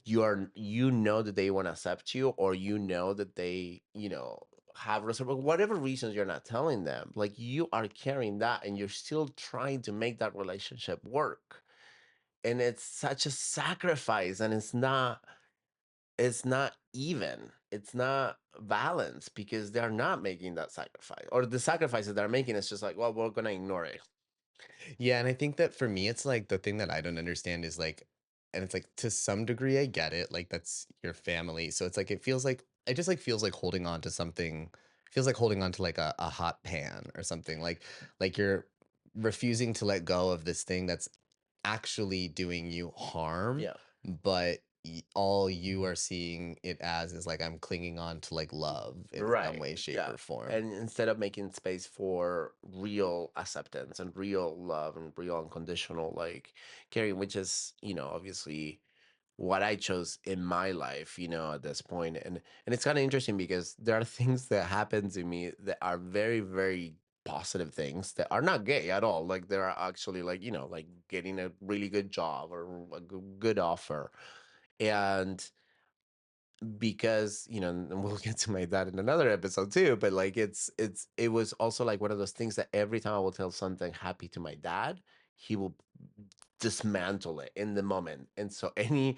That they want to accept you, or that they have whatever reasons you're not telling them, like you are carrying that and you're still trying to make that relationship work, and it's such a sacrifice, and it's not even, it's not balanced, because they're not making that sacrifice, or the sacrifices they're making is just like, well, we're gonna ignore it. Yeah, and I think that for me, it's like the thing that I don't understand is like, and it's like to some degree I get it, like that's your family. So it's like it feels like it just like feels like holding on to something, feels like holding on to like a hot pan or something. Like you're refusing to let go of this thing that's actually doing you harm, Yeah. but all you are seeing it as is like I'm clinging on to like love in some Right. way, shape, Yeah. or form. And instead of making space for real acceptance and real love and real unconditional like caring, which is, obviously what I chose in my life, at this point. And it's kind of interesting because there are things that happen to me that are very, very positive things that are not gay at all. Like there are actually like, like getting a really good job or a good offer. And because and we'll get to my dad in another episode too, but like it was also like one of those things that every time I will tell something happy to my dad, he will dismantle it in the moment, and so any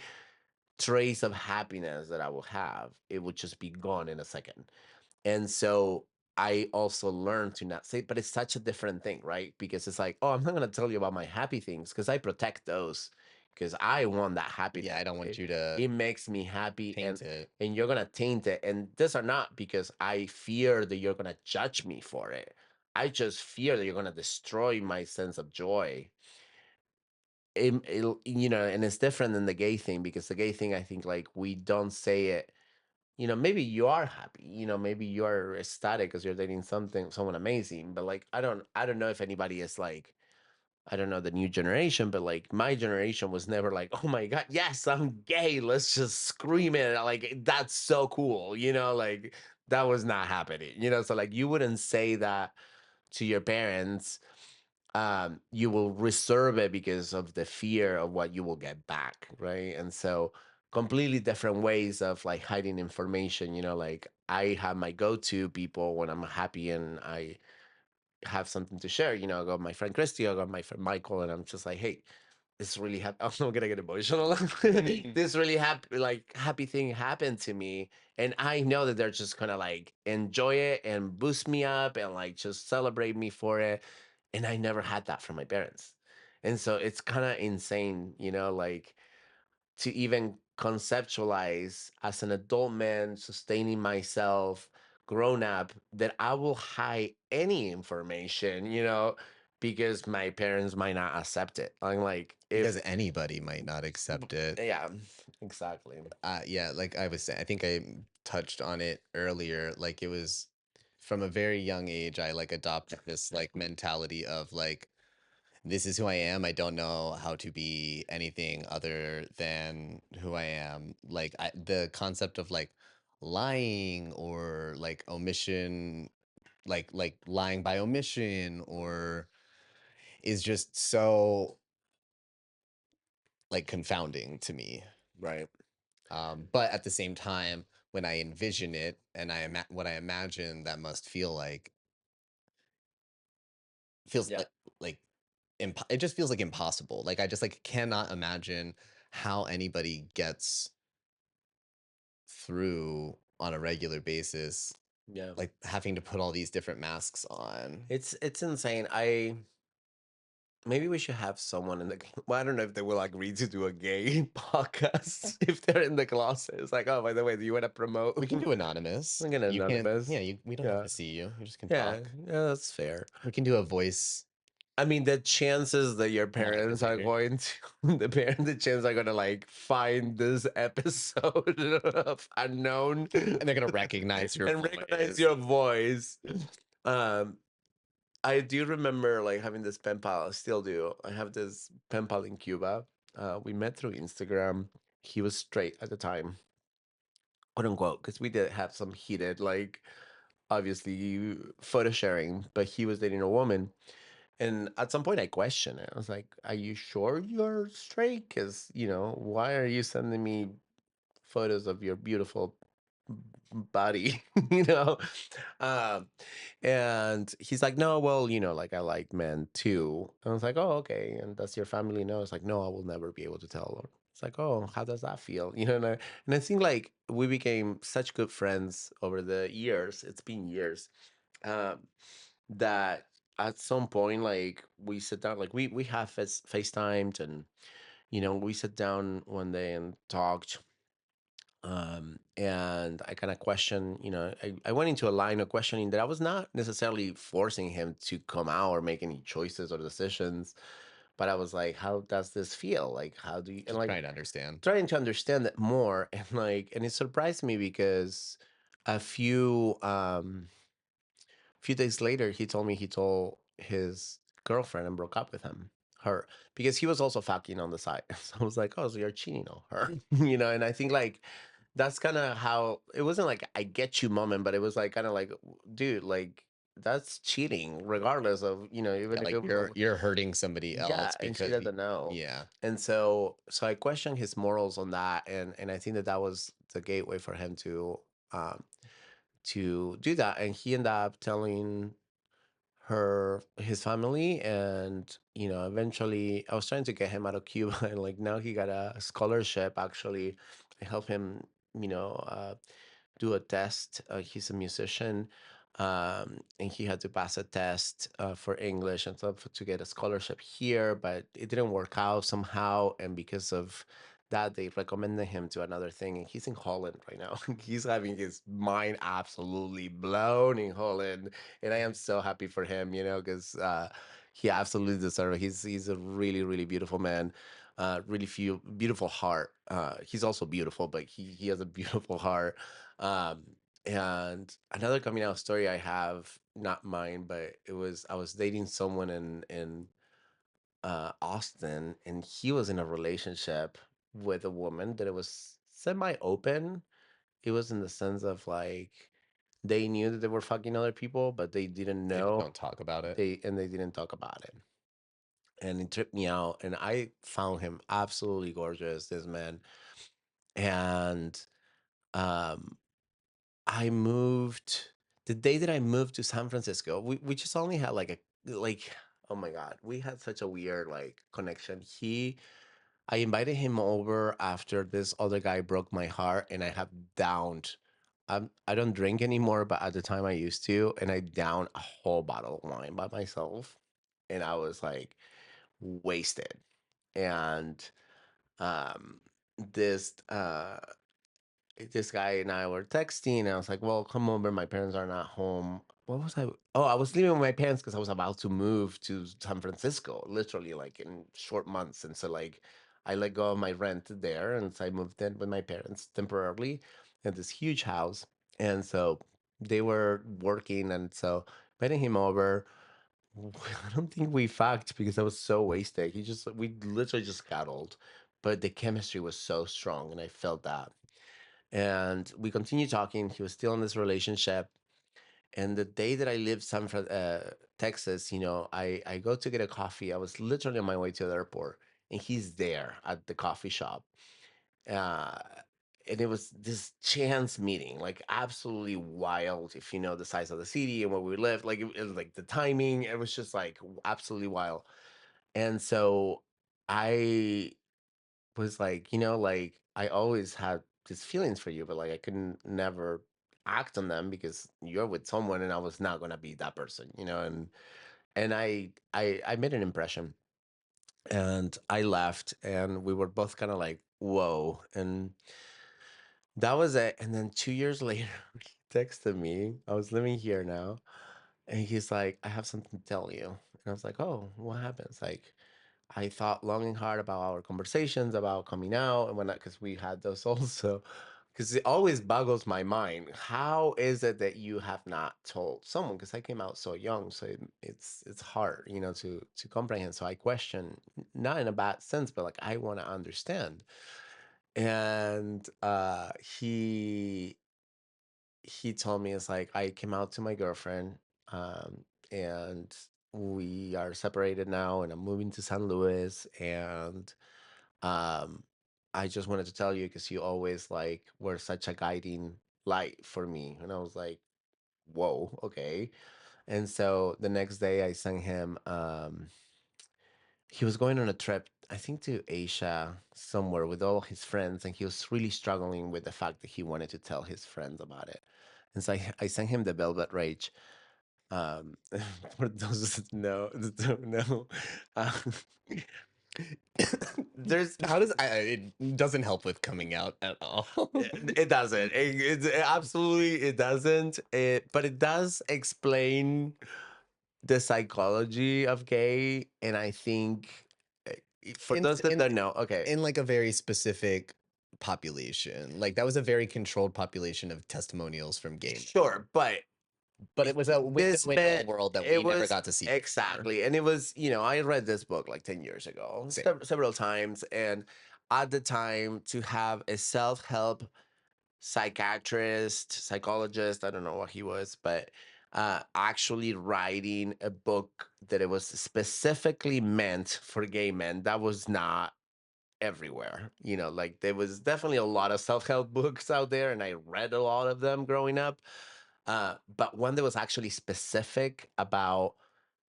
trace of happiness that I will have, it would just be gone in a second. And so I also learned to not say, but it's such a different thing, right? Because it's like, oh, I'm not going to tell you about my happy things because I protect those because I want that Yeah, happiness, I don't want right? you to It makes me happy, and taint it. you're going to taint it. And these are not because I fear that you're going to judge me for it. I just fear that you're going to destroy my sense of joy. and it's different than the gay thing, because the gay thing, I think, like, we don't say it. Maybe you are happy, maybe you are ecstatic because you're dating someone amazing, but like, I don't know if anybody is like, I don't know the new generation, but like my generation was never like, oh my God, yes, I'm gay. Let's just scream it. Like, that's so cool, like, that was not happening, so like, you wouldn't say that to your parents. You will reserve it because of the fear of what you will get back, right? And so, completely different ways of like hiding information. Like, I have my go-to people when I'm happy and I have something to share. I got my friend Christy, I got my friend Michael, and I'm just like, hey, this really happy. I'm not gonna get emotional. This really happy thing happened to me, and I know that they're just gonna like enjoy it and boost me up and like just celebrate me for it. And I never had that from my parents, and so it's kind of insane, like, to even conceptualize as an adult man sustaining myself, grown up, that I will hide any information, because my parents might not accept it. I'm like, Because if, anybody might not accept it. yeah, exactly. Yeah, like I was saying, I think I touched on it earlier. Like it was from a very young age, I like adopted this like mentality of like, this is who I am. I don't know how to be anything other than who I am. Like the concept of like lying or like omission, like lying by omission, or is just so like confounding to me. Right. But at the same time, when I envision it and what I imagine that must feel like, feels Yeah. like it just feels like impossible. Like I just like cannot imagine how anybody gets through on a regular basis, Yeah. like having to put all these different masks on. It's insane. Maybe we should have someone in the. Well, I don't know if they will agree to do a gay podcast if they're in the closet. It's like, oh, by the way, do you want to promote? We can do anonymous. I'm gonna You can, anonymous. yeah, we don't have Yeah. to see you. You just can Yeah. talk. Yeah, that's fair. We can do a voice I mean, the chances that your parents are modulator. going to the chance are gonna like find this episode of unknown And they're gonna recognize your and recognize voice. your voice. Um, I do remember like having this pen pal. I still do. I have this pen pal in Cuba. We met through Instagram. He was straight at the time, quote unquote, because we did have some heated, like, obviously photo sharing, but he was dating a woman. And at some point, I questioned it. I was like, "Are you sure you're straight? Because, why are you sending me photos of your beautiful body?" you know? Um, and he's like, "No, well, like, I like men too." And I was like, "Oh, okay. And does your family know?" It's like, "No, I will never be able to tell her." It's like, "Oh, how does that feel?" And I think like we became such good friends over the years. It's been years. Um, that at some point, like, we sit down, like, we have FaceTimed, and we sat down one day and talked. And I kind of questioned, I went into a line of questioning that I was not necessarily forcing him to come out or make any choices or decisions, but I was like, how does this feel? Like, how do you, and Just like, trying to understand. trying to understand it more. And like, and it surprised me because a few days later, he told me he told his girlfriend and broke up with her, because he was also fucking on the side. So I was like, oh, so you're cheating on her, And I think like that's kind of how it wasn't like I get you moment, but it was like kind of like, dude, like, that's cheating, regardless of Yeah, even if like you're hurting somebody yeah, else and she because doesn't know. yeah. And so I questioned his morals on that, and I think that was the gateway for him um to do that, and he ended up telling his family. And eventually I was trying to get him out of Cuba and like now he got a scholarship. Actually, I helped him do a test. He's a musician, and he had to pass a test for English and stuff to get a scholarship here, but it didn't work out somehow. And because of that, they recommended him to another thing, and he's in Holland right now. He's having his mind absolutely blown in Holland, and I am so happy for him, because he absolutely deserves it. He's a really beautiful man, really feel beautiful heart. He's also beautiful, but he has a beautiful heart. Um, and another coming out story I have, not mine, but it was I was dating someone in Austin, and he was in a relationship with a woman that it was semi open. It was in the sense of like they knew that they were fucking other people, but they didn't They just know. don't talk about it. They didn't talk about it. And it tripped me out. And I found him absolutely gorgeous, this man. And um I moved the day that I moved to San Francisco, we just only had like oh my God, we had such a weird like connection. I invited him over after this other guy broke my heart, and I have downed. I don't drink anymore, but at the time I used to, and I downed a whole bottle of wine by myself, and I was like wasted. And um, this this guy and I were texting, and I was like, "Well, come over. My parents are not home." What was I? Oh, I was living with my parents because I was about to move to San Francisco, literally like in short months. And so, like, I let go of my rent there, and so I moved in with my parents temporarily in this huge house. And so they were working, and so inviting him over. I don't think we fucked because I was so wasted. We literally just cuddled, but the chemistry was so strong, and I felt that. And we continued talking. He was still in this relationship. And the day that I lived Texas, I go to get a coffee. I was literally on my way to the airport, and he's there at the coffee shop. Uh, and it was this chance meeting, like absolutely wild. If you know the size of the city and where we lived, like it was like the timing, it was just like absolutely wild. And so I was like, like I always had these feelings for you, but like I couldn't never act on them because you're with someone and I was not gonna be that person, and I made an impression, and I left, and we were both kind of like, whoa. And that was it. And then 2 years later, he texted me. I was living here now, and he's like, I have something to tell you. And I was like, oh, what happens? Like, I thought long and hard about our conversations about coming out and whatnot, because we had those also. Because it always boggles my mind. How is it that you have not told someone? Because I came out so young, so it's hard, to comprehend. So I question, not in a bad sense, but like I want to understand. And he told me, it's like, I came out to my girlfriend, and we are separated now, and I'm moving to San Luis, and um I just wanted to tell you because you always like were such a guiding light for me. And I was like, whoa, okay. And so the next day I sent him, he was going on a trip, I think to Asia somewhere with all his friends, and he was really struggling with the fact that he wanted to tell his friends about it. And so I sent him the Velvet Rage. Um, for those that know, that don't know, uh, there's How does it doesn't help with coming out at all. it doesn't. Absolutely it doesn't. But it does explain the psychology of gay, and I think for in those that in don't know, okay, in like a very specific population. Like that was a very controlled population of testimonials from gay men. sure, but But it was a this window into a bit, world that it we never was got to see before. exactly, and it was, I read this book like 10 years ago, Same. several times, and at the time to have a self-help psychiatrist, psychologist, I don't know what he was, but actually writing a book that it was specifically meant for gay men, that was not everywhere. Like there was definitely a lot of self-help books out there, and I read a lot of them growing up. But one that was actually specific about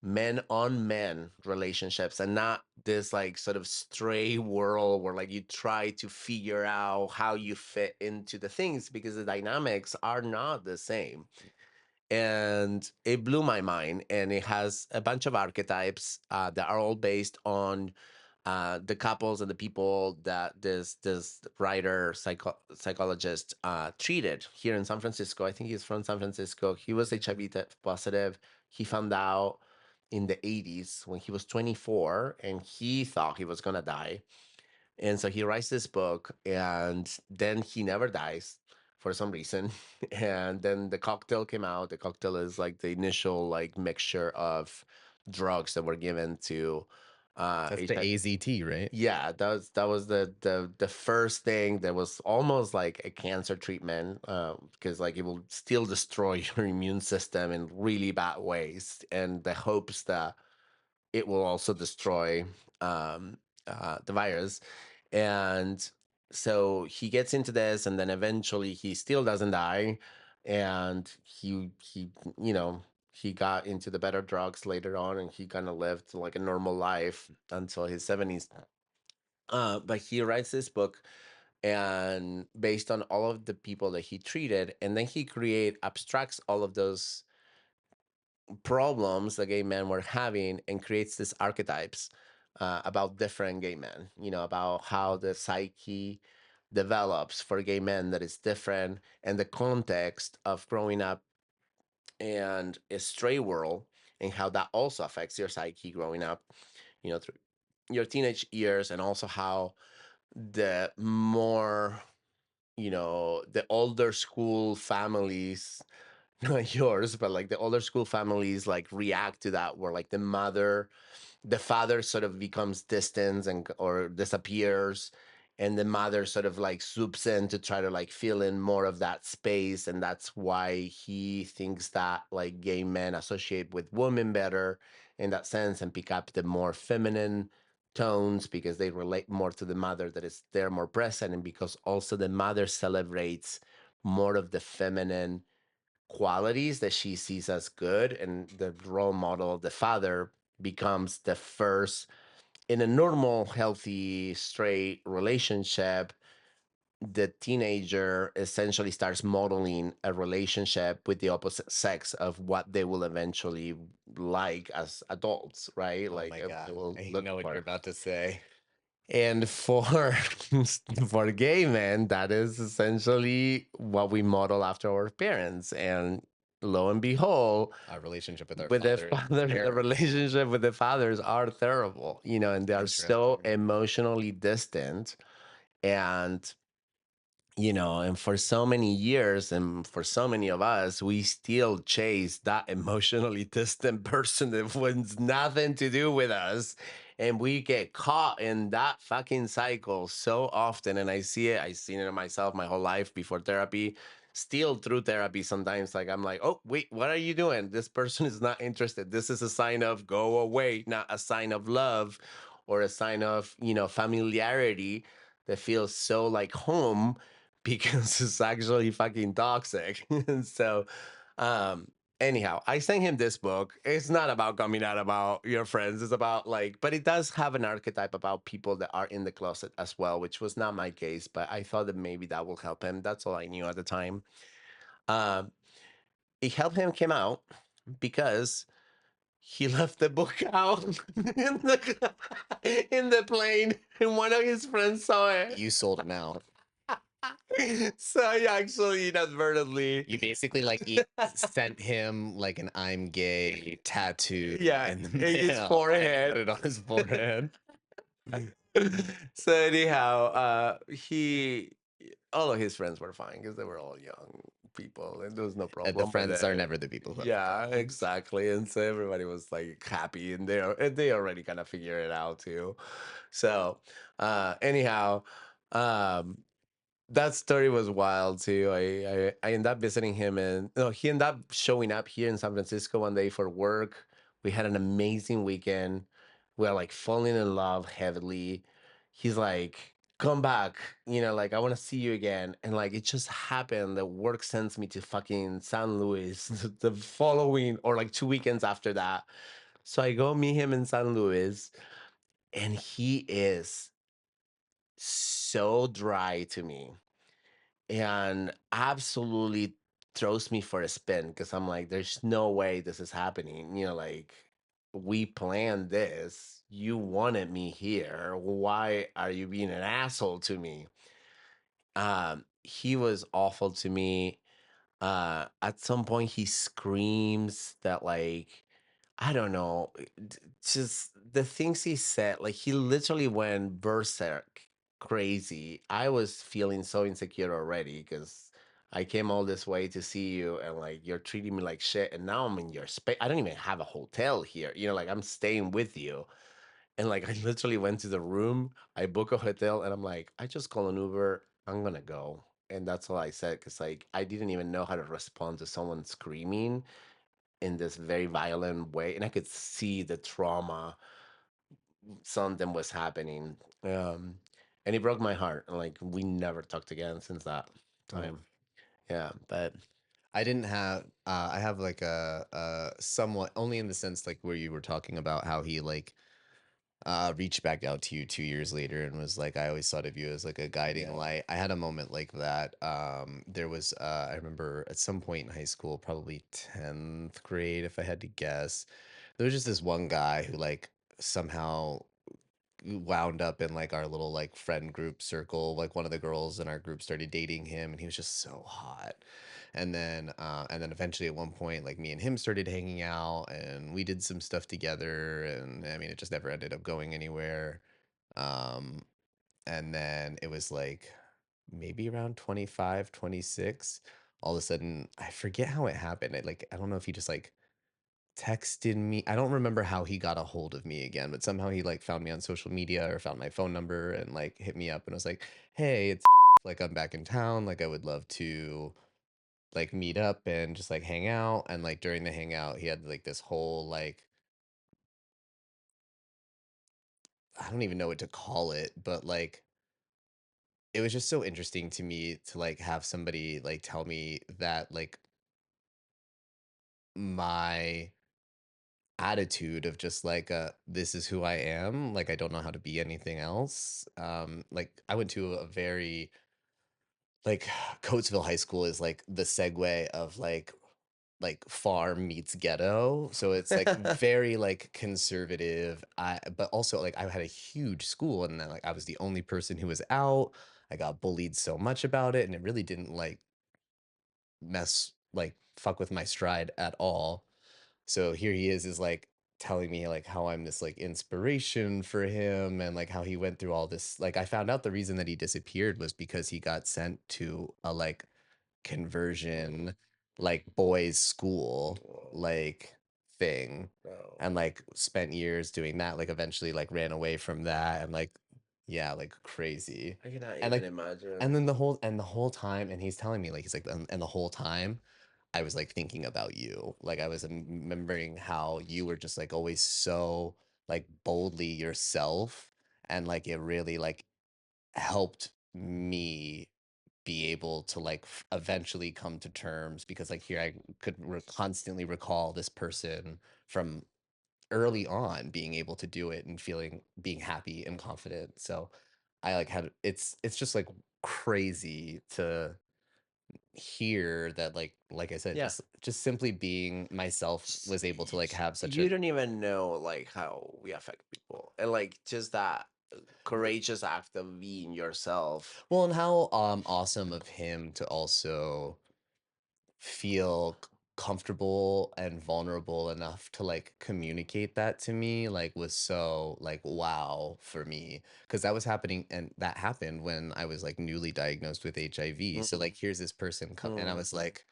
men on men relationships, and not this like sort of stray world where like you try to figure out how you fit into the things because the dynamics are not the same. And it blew my mind, and it has a bunch of archetypes that are all based on the couples and the people that this writer psychologist treated here in San Francisco. I think he's from San Francisco. He was HIV positive. He found out in the 80s when he was 24 and he thought he was going to die. And so he writes this book, and then he never dies for some reason. And then the cocktail came out. The cocktail is like the initial like mixture of drugs that were given to That's the HIV. AZT, right? Yeah, that was the first thing that was almost like a cancer treatment, because like it will still destroy your immune system in really bad ways, and the hopes that it will also destroy um, the virus. And so he gets into this, and then eventually he still doesn't die, and he you know he got into the better drugs later on, and he kind of lived like a normal life until his 70s. But he writes this book, and based on all of the people that he treated, and then he create abstracts all of those problems that gay men were having and creates these archetypes about different gay men, about how the psyche develops for gay men that is different, and the context of growing up and a stray world, and how that also affects your psyche growing up, through your teenage years, and also how the more, the older school families, not yours, but like the older school families like react to that, where like the father sort of becomes distant and or disappears, and the mother sort of like swoops in to try to like fill in more of that space. And that's why he thinks that like gay men associate with women better in that sense and pick up the more feminine tones, because they relate more to the mother that is there more present, and because also the mother celebrates more of the feminine qualities that she sees as good, and the role model of the father becomes the first in a normal healthy straight relationship. The teenager essentially starts modeling a relationship with the opposite sex of what they will eventually like as adults, right? Oh Like my God. they will I look know what you're for. about to say. And for for gay men, that is essentially what we model after our parents. And lo and behold, Our relationship with our with the father is father, the terrible. relationship with the fathers are terrible, and they are so Interesting. emotionally distant. And and for so many years, and for so many of us, we still chase that emotionally distant person that wants nothing to do with us. And we get caught in that fucking cycle so often. And I see it, I've seen it in myself my whole life before therapy, still through therapy. Sometimes, like, I'm like, oh, wait, what are you doing? This person is not interested. This is a sign of go away, not a sign of love or a sign of, familiarity that feels so like home, because it's actually fucking toxic. And so, um, anyhow, I sent him this book. It's not about coming out about your friends. It's about like, but it does have an archetype about people that are in the closet as well, which was not my case, but I thought that maybe that will help him. That's all I knew at the time. Um, it helped him come out because he left the book out in the plane, and one of his friends saw it. You sold him out. So I actually inadvertently, You basically like sent him like an "I'm gay" tattoo yeah, in the in his mail, and he put forehead. it on his forehead. So anyhow, he all of his friends were fine because they were all young people, and there was no And the problem with friends are it. never the people who have the Yeah, problems. exactly. And so everybody was like happy, and they already kind of figured it out too. So anyhow, um that story was wild too. I ended up visiting him, and no, he ended up showing up here in San Francisco one day for work. We had an amazing weekend. We are like falling in love heavily. He's like, come back, like I want to see you again. And like it just happened that work sends me to fucking San Luis the following, or like 2 weekends after that. So I go meet him in San Luis, and he is so dry to me and absolutely throws me for a spin, because I'm like, there's no way this is happening. Like, we planned this. You wanted me here. Why are you being an asshole to me? He was awful to me. At some point, he screams that, like, I don't know. Just the things he said, like he literally went berserk crazy. I was feeling so insecure already because I came all this way to see you and like you're treating me like shit. And now I'm in your space. I don't even have a hotel here. Like I'm staying with you. And like I literally went to the room, I book a hotel, and I'm like, I just call an Uber. I'm gonna go. And that's all I said because like I didn't even know how to respond to someone screaming in this very violent way, and I could see the trauma something was happening. And it broke my heart. And like we never talked again since that Oh. time. Yeah, but I didn't have I have like a somewhat, only in the sense like where you were talking about how he like reached back out to you 2 years later and was like, I always thought of you as like a guiding yeah. light. I had a moment like that. There was I remember at some point in high school, probably 10th grade if I had to guess, there was just this one guy who like somehow wound up in like our little like friend group circle. Like one of the girls in our group started dating him and he was just so hot. And then eventually at one point like me and him started hanging out and we did some stuff together, and I mean it just never ended up going anywhere. um and then it was like maybe around 25, 26, all of a sudden I forget how it happened. I don't know if he just like texted me. I don't remember how he got a hold of me again, but somehow he like found me on social media or found my phone number and like hit me up and was like, "Hey, it's like I'm back in town. Like I would love to like meet up and just like hang out." And like during the hangout, he had like this whole like, I don't even know what to call it, but like it was just so interesting to me to like have somebody like tell me that like my attitude of just like this is who I am, like I don't know how to be anything else. Like I went to a very like Coatesville High School is like the segue of like farm meets ghetto, so it's like very like conservative. But also like I had a huge school and then like I was the only person who was out. I got bullied so much about it and it really didn't like mess like fuck with my stride at all. So here he is like telling me like how I'm this like inspiration for him and like how he went through all this. Like I found out the reason that he disappeared was because he got sent to a like conversion like boys school like thing, No. and like spent years doing that, like eventually like ran away from that and like yeah, like crazy. I cannot And even like imagine. and then the whole time, and he's telling me like he's like and the whole time I was like thinking about you. Like I was remembering how you were just like always so like boldly yourself, and like it really like helped me be able to like eventually come to terms, because like here I could constantly recall this person from early on being able to do it and feeling being happy and confident. So I like had it's just like crazy to hear that like I said, Yeah. just simply being myself was able to like have such You a don't even know like how we affect people. And like just that courageous act of being yourself. well, and how awesome of him to also feel comfortable and vulnerable enough to like communicate that to me, like was so like wow for me, because that was happening and that happened when I was like newly diagnosed with HIV. So Mm, like here's this person come and I mm, was like,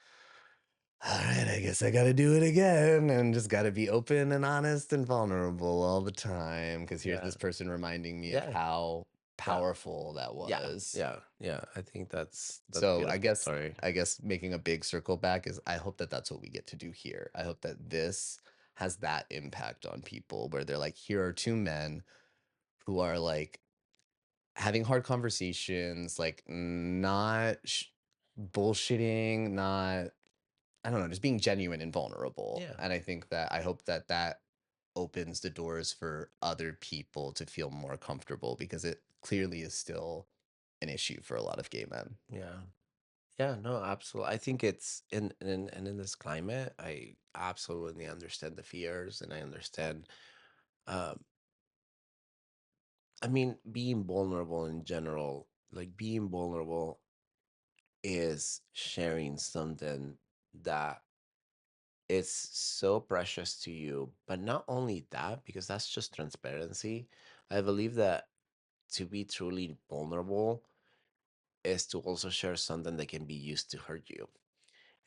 all right, I guess I got to do it again and just got to be open and honest and vulnerable all the time, because here's yeah. this person reminding me of Yeah. how Yeah. powerful that Yeah. was. Yeah. Yeah. I think that's So beautiful story. I guess making a big circle back is I hope that that's what we get to do here. I hope that this has that impact on people where they're like, here are two men who are like having hard conversations, like not bullshitting, not, I don't know, just being genuine and vulnerable. Yeah. And I think that I hope that that opens the doors for other people to feel more comfortable, because it clearly is still an issue for a lot of gay men. Yeah. Yeah, no, absolutely. I think it's in this climate, I absolutely understand the fears and I understand um I mean being vulnerable in general, like being vulnerable is sharing something that is so precious to you. But not only that, because that's just transparency. I believe that to be truly vulnerable is to also share something that can be used to hurt you.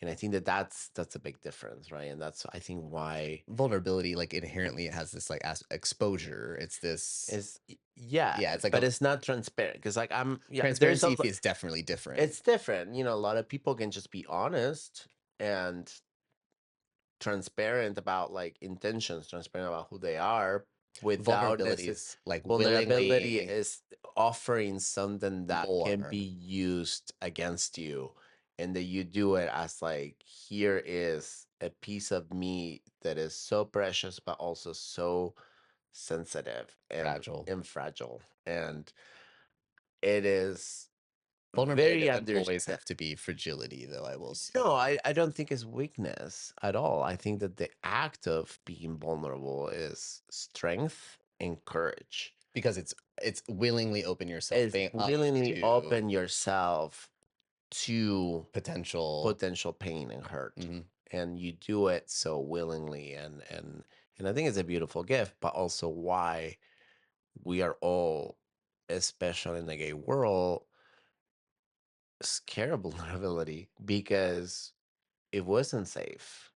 And I think that that's a big difference, right? And that's I think why Vulnerability, like inherently, it has this like exposure. It's this, is yeah, yeah, it's like but a it's not transparent because like there's transparency a is definitely different. it's different. You know, a lot of people can just be honest and transparent about like intentions, transparent about who they are without Vulnerability necessarily is like vulnerability willingly is offering something that can more. be used against you and that you do it as like here is a piece of me that is so precious but also so sensitive Fragile. and fragile and it is Vulnerability very doesn't always understand. have to be fragility, though, I will say. No, I don't think it's weakness at all. I think that the act of being vulnerable is strength and courage. Because it's willingly open yourself It's up willingly open to yourself to potential. potential pain and hurt. Mhm. And you do it so willingly and I think it's a beautiful gift, but also why we are all, especially in the gay world, scared of vulnerability because it wasn't safe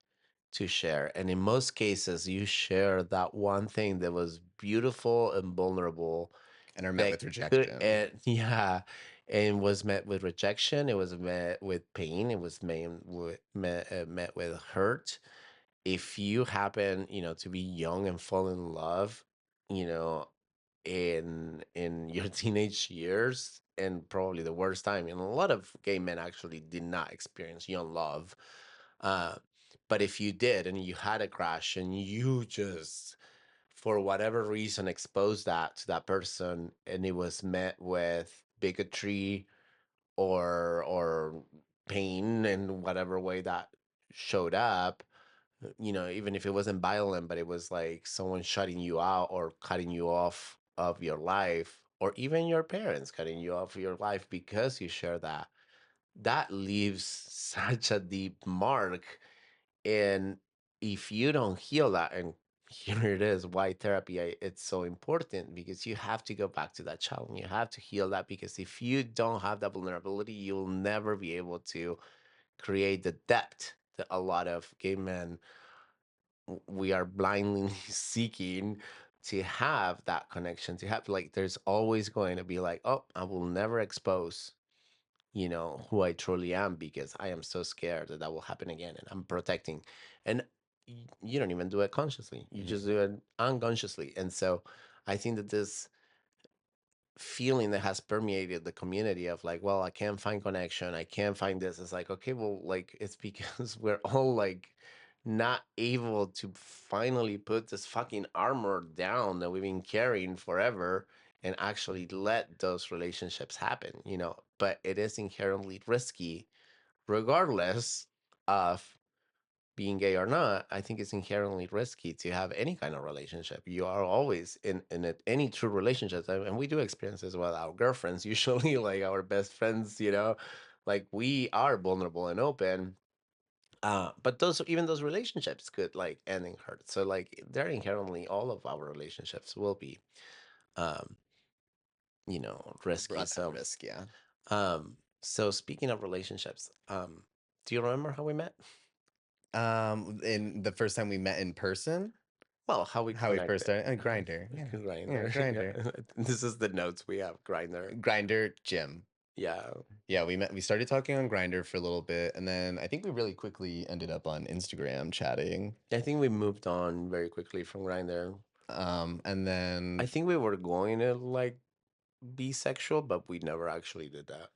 to share. And in most cases, you share that one thing that was beautiful and vulnerable And are met that with could, rejection. and yeah, and was met with rejection. It was met with pain. It was met with hurt. If you happen, to be young and fall in love, you know, in your teenage years, and probably the worst time, and a lot of gay men actually did not experience young love, uh, but if you did and you had a crush and you just, for whatever reason, exposed that to that person and it was met with bigotry or pain in whatever way that showed up, even if it wasn't violent, but it was like someone shutting you out or cutting you off of your life, or even your parents cutting you off of your life because you share that leaves such a deep mark. And if you don't heal that, and here it is, why therapy it's so important, because you have to go back to that child and you have to heal that, because if you don't have that vulnerability, you'll never be able to create the depth that a lot of gay men we are blindly seeking to have that connection, to have like there's always going to be like, oh, I will never expose who I truly am, because I am so scared that that will happen again, and I'm protecting. And you don't even do it consciously, you Mhm. just do it unconsciously. And so I think that this feeling that has permeated the community of like, well, I can't find connection, I can't find this, it's like, okay, well, like it's because we're all like not able to finally put this fucking armor down that we've been carrying forever and actually let those relationships happen, but it is inherently risky regardless of being gay or not. I think it's inherently risky to have any kind of relationship. You are always any true relationships, and we do experience this with our girlfriends, usually like our best friends, like we are vulnerable and open. But those relationships could like end in hurt. So like they're inherently, all of our relationships will be, um, risky. Run that So, risk, yeah. so speaking of relationships, do you remember how we met? In the first time we met in person, Well, how we how we first connected. started, Grinder, yeah, Grinder. Grinder, This is the notes we have. Grinder. Grinder, Jim. Yeah. Yeah, we met. We started talking on Grinder for a little bit, and then I think we really quickly ended up on Instagram chatting. I think we moved on very quickly from Grinder. And then I think we were going to like be sexual, but we never actually did that.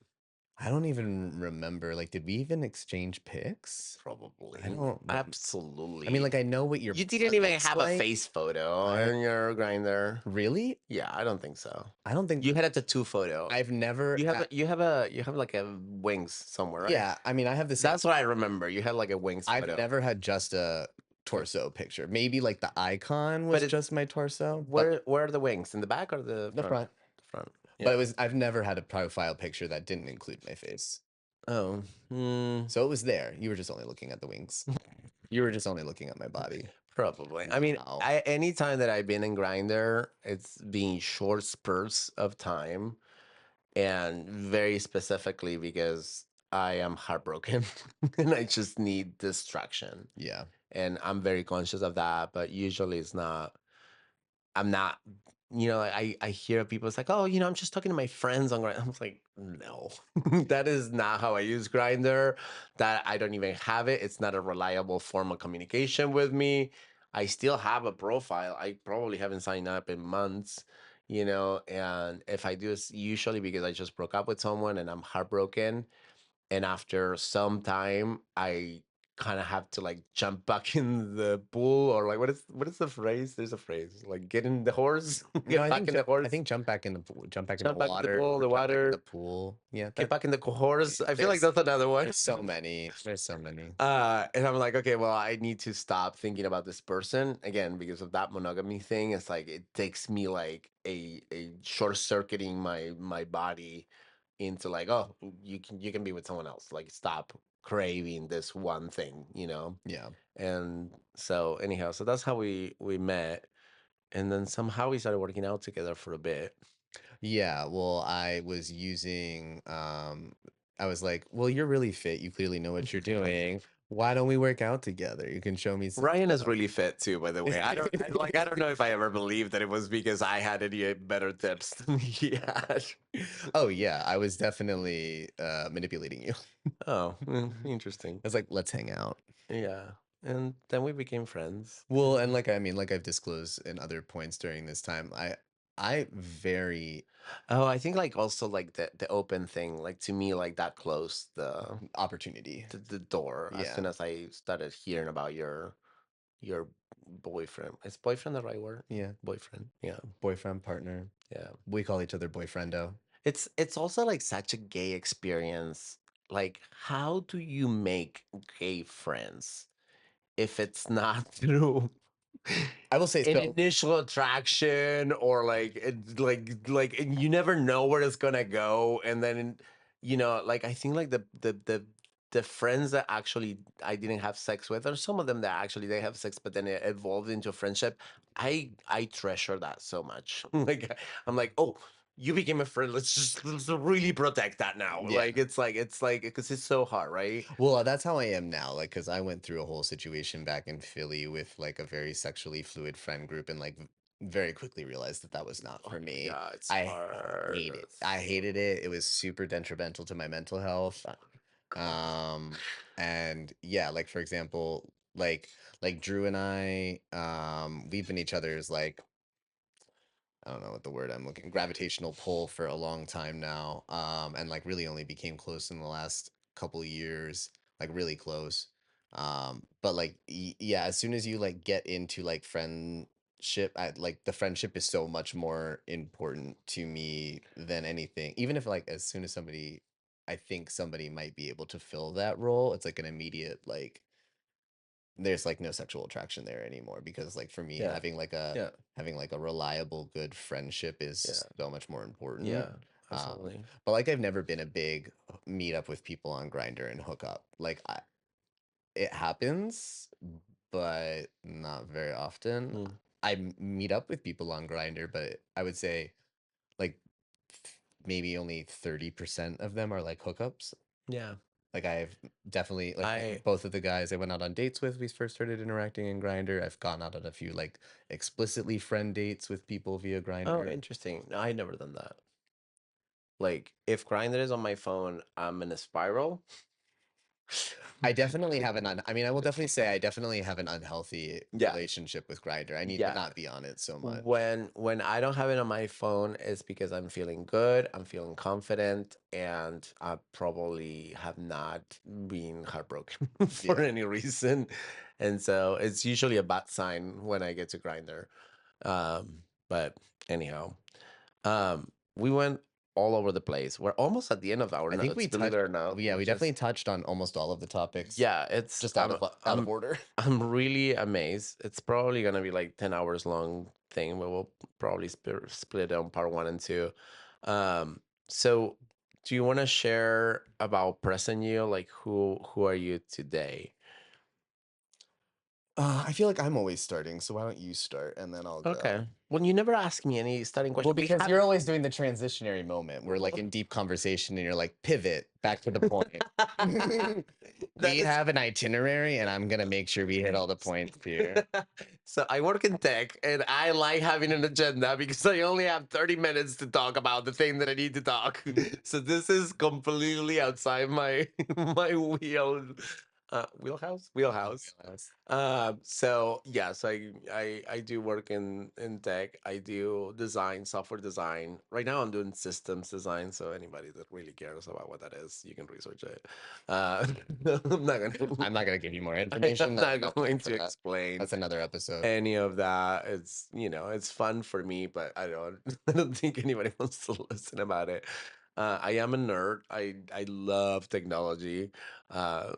I don't even remember. Like, did we even exchange pics? Probably. I don't. Absolutely. I mean, like, I know what your You butt didn't even looks have like. a face photo I in your Grinder. really? Yeah, I don't think so. I don't think You had a tattoo photo. I've never. You have like a wings somewhere, right? Yeah, I mean, I have the same. That's what I remember. You had like a wings I've photo. never had just a torso picture. Maybe like the icon was But just my torso. But where are the wings? In the back or the the front? front. The front. But Yeah. I've never had a profile picture that didn't include my face. Oh, So it was there. You were just only looking at the wings. You were just only looking at my body. probably. I mean, Wow. any time that I've been in Grinder, it's been short spurts of time, and very specifically because I am heartbroken and I just need distraction. Yeah. And I'm very conscious of that, but usually it's not. I'm not, I hear people, it's like, oh, I'm just talking to my friends on Grindr. I'm like, no, that is not how I use Grinder. That I don't even have it. It's not a reliable form of communication with me. I still have a profile. I probably haven't signed up in months, and if I do, it's usually because I just broke up with someone and I'm heartbroken, and after some time I kind of have to like jump back in the pool, or like what is the phrase? There's a phrase like get in the horse, No, get back in the I horse, think jump back in the pool, jump back in the jump back in the water, pool, or the jump back in the water, pool. Yeah, get that back in the horse. I feel like there's that's another one. there's so many. There's so many. And I'm like, okay, well, I need to stop thinking about this person again because of that monogamy thing. It's like it takes me like a short circuiting my body into like, oh, you can be with someone else. Like, stop craving this one thing. Yeah. And so anyhow, so that's how we met, and then somehow we started working out together for a bit. Yeah, well, I was using I was like, "Well, you're really fit. You clearly know what you're doing. Why don't we work out together? You can show me some Ryan is stuff." really fit too, by the way. I don't know if I ever believed that it was because I had any better tips than he had. Oh yeah, I was definitely manipulating you. Oh, interesting. I was like, "Let's hang out." Yeah. And then we became friends. Well, and like I mean, like I've disclosed in other points during this time, I very Oh, I think like also like the open thing, like to me, like that closed the opportunity. the door as Yeah. soon as I started hearing about your boyfriend. Is boyfriend the right word? Yeah. Boyfriend. Yeah. Boyfriend, partner. Yeah. We call each other boyfriendo. It's also like such a gay experience. Like, how do you make gay friends if it's not through I will say an so. initial attraction, or like and you never know where it's gonna go, and then like I think like the friends that actually I didn't have sex with, or some of them that actually they have sex but then it evolved into a friendship. I treasure that so much. Like, I'm like, oh, you became a friend, let's really protect that now. Yeah. Like, it's like because it's so hard, right? Well, that's how I am now. Like, because I went through a whole situation back in Philly with like a very sexually fluid friend group, and like very quickly realized that that was not for me. Yeah, it's I hard. hate it. I hated it. It was super detrimental to my mental health. Um, and yeah, like for example, like Drew and I, we've been each other's like I don't know what the word I'm looking gravitational pull for a long time now. And like really only became close in the last couple years, like really close. But like yeah, as soon as you like get into like friendship, like the friendship is so much more important to me than anything. Even if like as soon as I think somebody might be able to fill that role, it's like an immediate like there's like no sexual attraction there anymore because like for me Yeah. Yeah. having like a reliable good friendship is Yeah. so much more important. Yeah. um Absolutely. but like I've never been a big meet up with people on Grinder and hook up. Like it happens but not very often. Mm. Meet up with people on Grinder, but I would say like maybe only 30% of them are like hookups. Yeah. Like I've definitely like I both of the guys I went out on dates with, we first started interacting in Grinder. I've gone out on a few like explicitly friend dates with people via Oh, Grinder. interesting. No, I never done that. Like, if Grindr is on my phone, I'm in a spiral. I definitely have I mean, I will definitely say I definitely have an unhealthy Yeah. relationship with Grinder. I need to Yeah. not be on it so much. When I don't have it on my phone, it's because I'm feeling good, I'm feeling confident, and I probably have not been heartbroken for Yeah. any reason. And so it's usually a bad sign when I get to Grindr. But anyhow, we went all over the place. We're almost at the end of our I think notes, we believe it touched or not. yeah, we which definitely is touched on almost all of the topics. Yeah, it's Just out of order. I'm really amazed. It's probably gonna be like 10 hours long thing, but we'll probably split it on part one and two. So do you want to share about present you? Like who are you today? I feel like I'm always starting, so why don't you start and then I'll go. Okay. Well, you never ask me any starting Well, question. We because have you're always doing the transitionary moment. We're like in deep conversation and you're like, pivot back to the point. that We is have an itinerary and I'm gonna make sure we hit all the points here. so I work in tech and I like having an agenda because I only have 30 minutes to talk about the thing that I need to talk. So this is completely outside my my wheelhouse. So yes, I do work in tech. I do design, software design. Right now I'm doing systems design, so anybody that really cares about what that is, you can research it. Uh, I'm not gonna I'm not gonna give you more I'm information. not That's going for to that. explain That's another episode. any of that. It's it's fun for me, but I don't I don't think anybody wants to listen about it. I am a nerd. I love technology. Uh,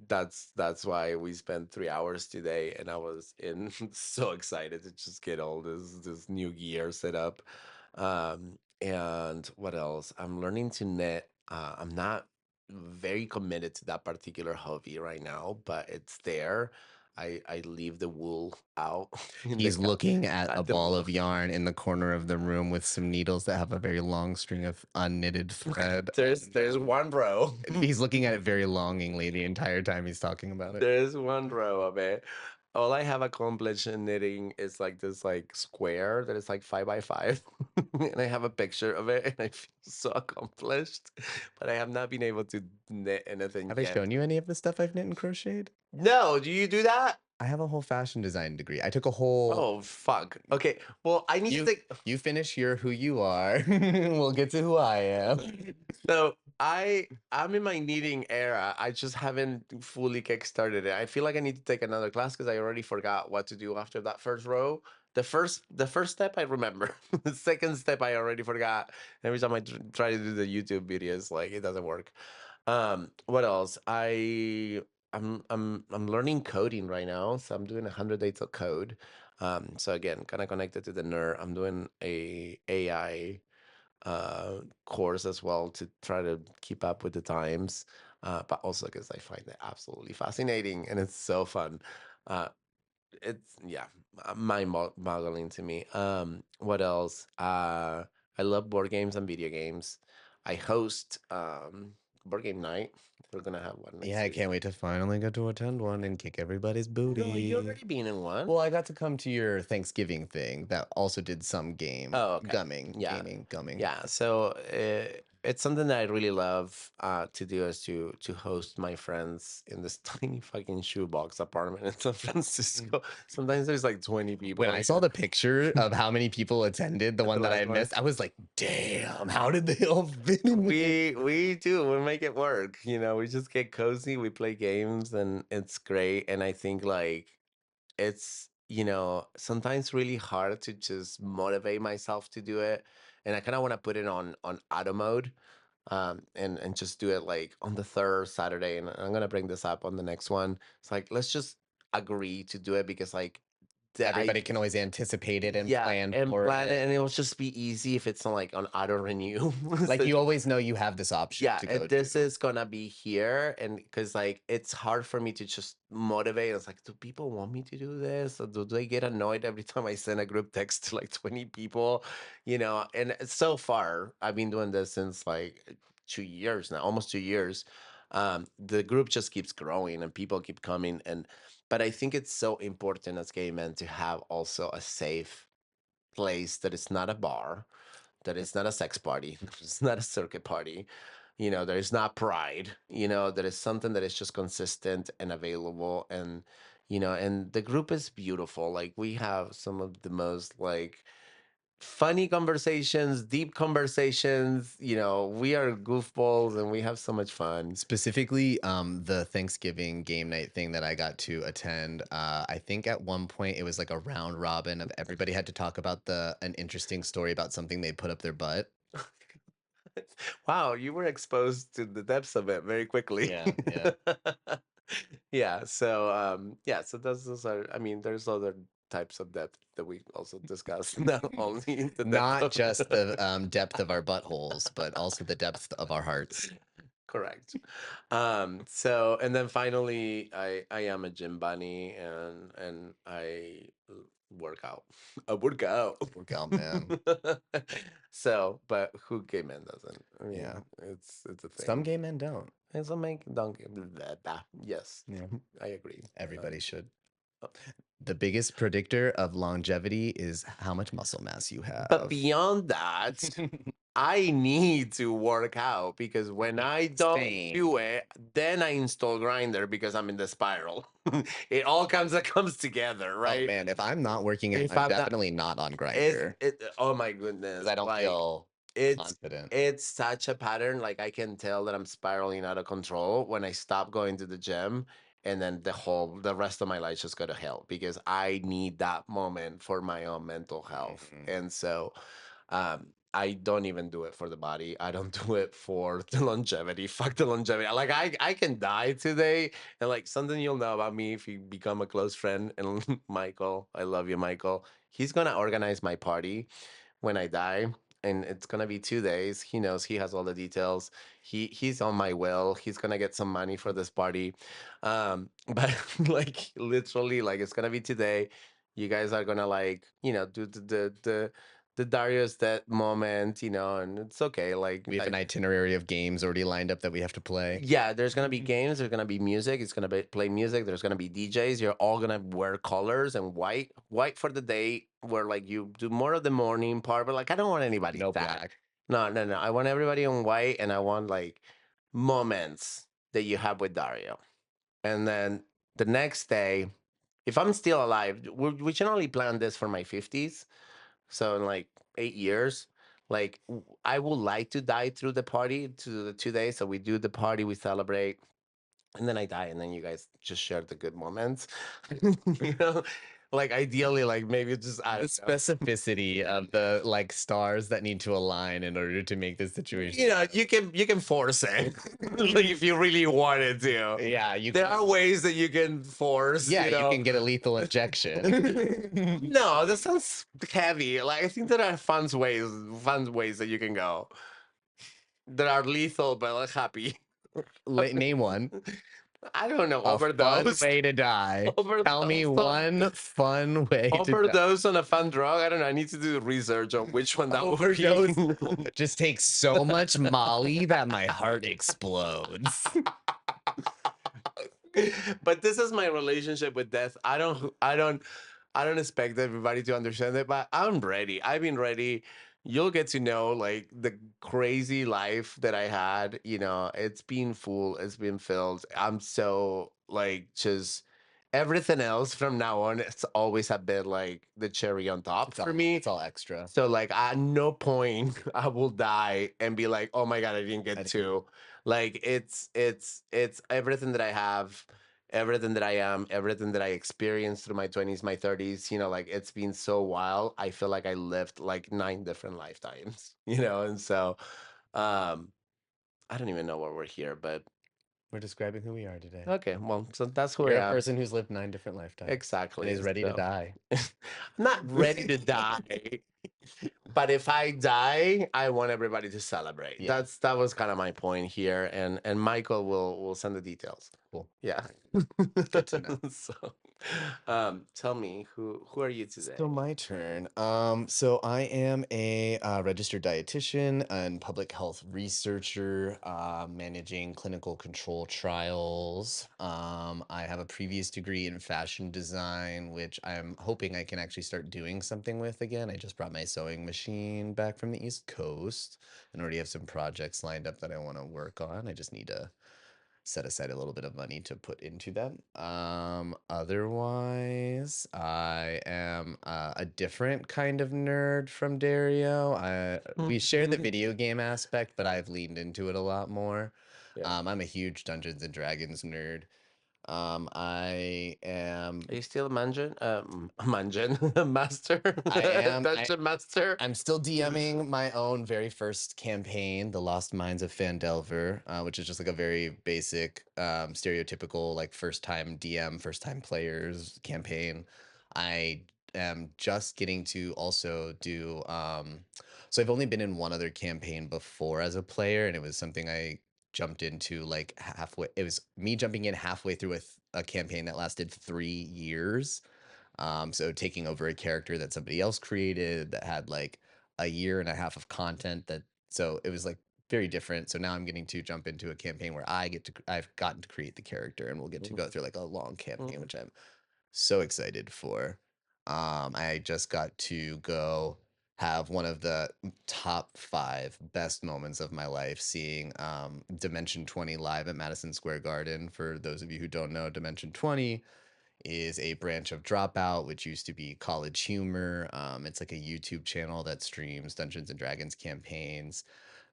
that's why we spent 3 hours today, and I was in so excited to just get all this new gear set up. And what else? I'm learning to knit. I'm not very committed to that particular hobby right now, but it's there. I leave the wool out in the He's looking at a at the ball of yarn in the corner of the room with some needles that have a very long string of unknitted thread. there's one row. He's looking at it very longingly the entire time he's talking about it. There's one row of it. All I have accomplished in knitting is like this like square that is like 5 by 5. And I have a picture of it and I feel so accomplished. But I have not been able to knit anything Have I yet. shown you any of the stuff I've knit and crocheted? No, do you do that? I have a whole fashion design degree. I took a whole. Oh fuck. Okay. Well, I need to You take you finish your who you are. We'll get to who I am. so I'm in my knitting era. I just haven't fully kickstarted it. I feel like I need to take another class because I already forgot what to do after that first row. The first step I remember. The second step I already forgot. Every time I try to do the YouTube videos, like it doesn't work. What else? I'm learning coding right now, so I'm doing 100 days of code. So again, kind of connected to the nerd. I'm doing a AI course as well to try to keep up with the times, but also because I find it absolutely fascinating and it's so fun. Uh, it's yeah, mind-boggling to me. What else? I love board games and video games. I host board game night. We're gonna have one Yeah, next I week. can't wait to finally get to attend one and kick everybody's booty. No, you already been in one. Well, I got to come to your Thanksgiving thing that also did some Oh, okay. Yeah. gaming, gumming. Yeah, so it's something that I really love to do is to host my friends in this tiny fucking shoebox apartment in San Francisco. Sometimes there's like 20 people. When I saw the picture of how many people attended, the At one the that I last one. missed, I was like, damn, how did they all fit in there? We make it work. We just get cozy, we play games, and it's great. And I think like it's sometimes really hard to just motivate myself to do it, and I kind of want to put it on auto mode, and just do it like on the third Saturday. And I'm gonna bring this up on the next one. It's like let's just agree to do it because like Everybody can always anticipate it and yeah, plan and for plan it, it. and it'll just be easy if it's not like on auto renew. Like So you always know you have this option yeah, to go and this to. is gonna be here, and because like it's hard for me to just motivate. It's like, do people want me to do this, or do they get annoyed every time I send a group text to like 20 people? And so far I've been doing this since like 2 years now, almost 2 years. The group just keeps growing and people keep coming, but I think it's so important as gay men to have also a safe place that is not a bar, that is not a sex party, it's not a circuit party. There is not pride. There is something that is just consistent and available, and the group is beautiful. Like we have some of the most like funny conversations, deep conversations. We are goofballs and we have so much fun. Specifically, the Thanksgiving game night thing that I got to attend. I think at one point it was like a round robin of everybody had to talk about an interesting story about something they put up their butt. Wow, you were exposed to the depths of it very quickly. Yeah. Yeah, so so those are, I mean, there's other types of depth that we also discussed. Not only the depth Not of just the depth of our buttholes, but also the depth of our hearts. correct. So and then finally, I am a gym bunny, and I work out. I work out. Work out, man. So, but who gay man doesn't? I mean, Yeah. it's a thing. Some gay men don't. It's a make donkey. Yes, Yeah. I agree. Everybody should. uh, The biggest predictor of longevity is how much muscle mass you have. But beyond that, I need to work out because when I don't Same. do it, then I install Grinder because I'm in the spiral. It all comes together, Oh right? man, if I'm not working out, If I'm I'm not- definitely not on Grindr Oh my goodness. because I don't like, feel it's confident. it's such a pattern. Like I can tell that I'm spiraling out of control when I stop going to the gym, and then the rest of my life just go to hell because I need that moment for my own mental health. Mhm. And so I don't even do it for the body. I don't do it for the longevity. Fuck the longevity. Like I can die today, and like something you'll know about me if you become a close friend. And Michael, I love you, Michael. He's gonna organize my party when I die, and it's gonna be 2 days. He knows, he has all the details. He's on my will. He's gonna get some money for this party, but like literally, like it's gonna be today. You guys are gonna like do the Dario's that moment, and it's okay. Like We have an itinerary of games already lined up that we have to play. yeah, there's gonna be games. There's gonna be music. It's gonna play music. There's gonna be DJs. You're all gonna wear colors and white. White for the day, where like you do more of the morning part. But like, I don't want anybody No sad. black. No, no, no. I want everybody on white, and I want like moments that you have with Dario. And then the next day, if I'm still alive, we generally plan this for my 50s. So in like 8 years, like I would like to die through the party to the 2 days. So we do the party, we celebrate, and then I die, and then you guys just share the good moments. you know, like ideally, like maybe just I The don't know. specificity of the like stars that need to align in order to make this situation. You can force it like if you really wanted to. Yeah, you There can, are ways that you can force. yeah, you can get a lethal injection. No, that sounds heavy. Like I think there are fun ways that you can go. That are lethal but like happy. Name one. I don't know. A fun Overdose. way to die. Tell me Overdose. one fun way to die. Overdose on a fun drug. I don't know. I need to do research on which one that would be. Overdose. Just take so much Molly that my heart explodes. But this is my relationship with death. I don't expect everybody to understand it, but I'm ready. I've been ready. You'll get to know like the crazy life that I had. It's been full, it's been filled. I'm so like just everything else from now on, it's always a bit like the cherry on top for me. It's all extra. So like at no point I will die and be like, oh my God, I didn't get to. Like it's everything that I have, everything that I am, everything that I experienced through my 20s, my 30s, like it's been so wild. I feel like I lived like 9 different lifetimes, and so I don't even know why we're here, but We're describing who we are today. okay, well, so that's who You're I a am. person who's lived 9 different lifetimes. Exactly. And is ready to so- die. I'm not ready to die. But if I die, I want everybody to celebrate. Yeah. That was kind of my point here, and Michael will send the details. Cool. Yeah. Good to know. So, tell me who are you today? So my turn. So I am a registered dietitian and public health researcher, managing clinical control trials. I have a previous degree in fashion design, which I'm hoping I can actually start doing something with again. I just brought my sewing machine back from the East Coast and already have some projects lined up that I want to work on. I just need to set aside a little bit of money to put into them. Otherwise, I am a different kind of nerd from Dario. We share the video game aspect, but I've leaned into it a lot more. Yeah. I'm a huge Dungeons and Dragons nerd. I am. Are you still a Manjin? Master? I am. Dungeon master? I'm still DMing my own very first campaign, The Lost Mines of Phandelver, which is just like a very basic, stereotypical, like first time DM, first time players campaign. I am just getting to also do so I've only been in one other campaign before as a player, and it was something I jumped into like halfway. It was me jumping in halfway through a campaign that lasted 3 years. So taking over a character that somebody else created that had like a year and a half of content that so it was like very different. So now I'm getting to jump into a campaign where I've gotten to create the character and we'll get to go through like a long campaign, which I'm so excited for. I just got to go have one of the top 5 best moments of my life seeing Dimension 20 live at Madison Square Garden. For those of you who don't know, Dimension 20 is a branch of Dropout, which used to be College Humor. It's like a YouTube channel that streams Dungeons and Dragons campaigns.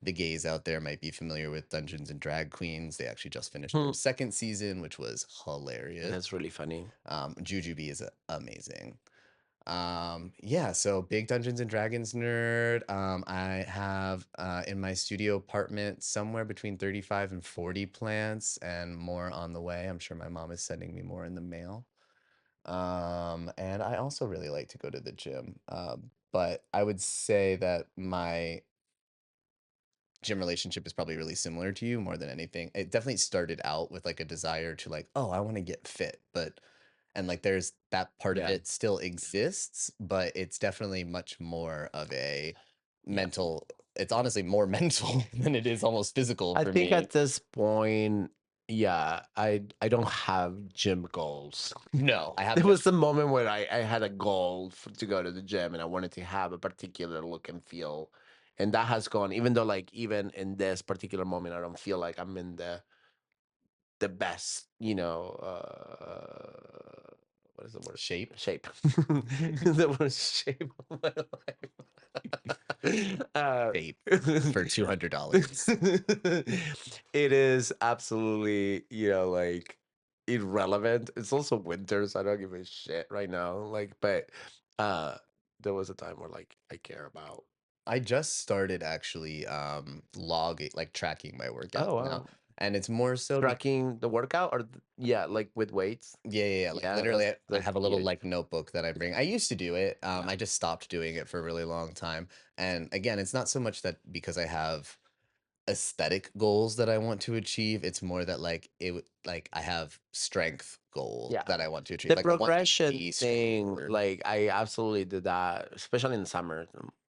The gays out there might be familiar with Dungeons and Drag Queens. They actually just finished their second season, which was hilarious. That's really funny. Jujubee is amazing. Yeah, so big Dungeons and Dragons nerd. I have in my studio apartment somewhere between 35 and 40 plants and more on the way. I'm sure my mom is sending me more in the mail. And I also really like to go to the gym. But I would say that my gym relationship is probably really similar to you more than anything. It definitely started out with like a desire to like, oh, I want to get fit, but and like there's that part of Yeah. it still exists, but it's definitely much more of a mental. It's honestly more mental than it is almost physical I for think me. at this point, yeah, I don't have gym goals. No, I have There was a moment where I had a goal to go to the gym and I wanted to have a particular look and feel. And that has gone, even though like even in this particular moment, I don't feel like I'm in the best, what is the word? shape. Shape. The word shape of my life. Shape for $200. It is absolutely, like irrelevant. It's also winter, so I don't give a shit right now. Like, but there was a time where like I care about. I just started actually logging, like tracking my workouts Oh now, wow. and it's more so Tracking the workout or yeah, like with weights. yeah. Like Yeah, literally, I that's have a little huge. like notebook that I bring. I used to do it. Yeah. I just stopped doing it for a really long time. And again, it's not so much that because I have aesthetic goals that I want to achieve. It's more that like like I have strength goals Yeah. that I want to achieve. The Like I want to progression be thing, stronger. like I absolutely did that, especially in the summer.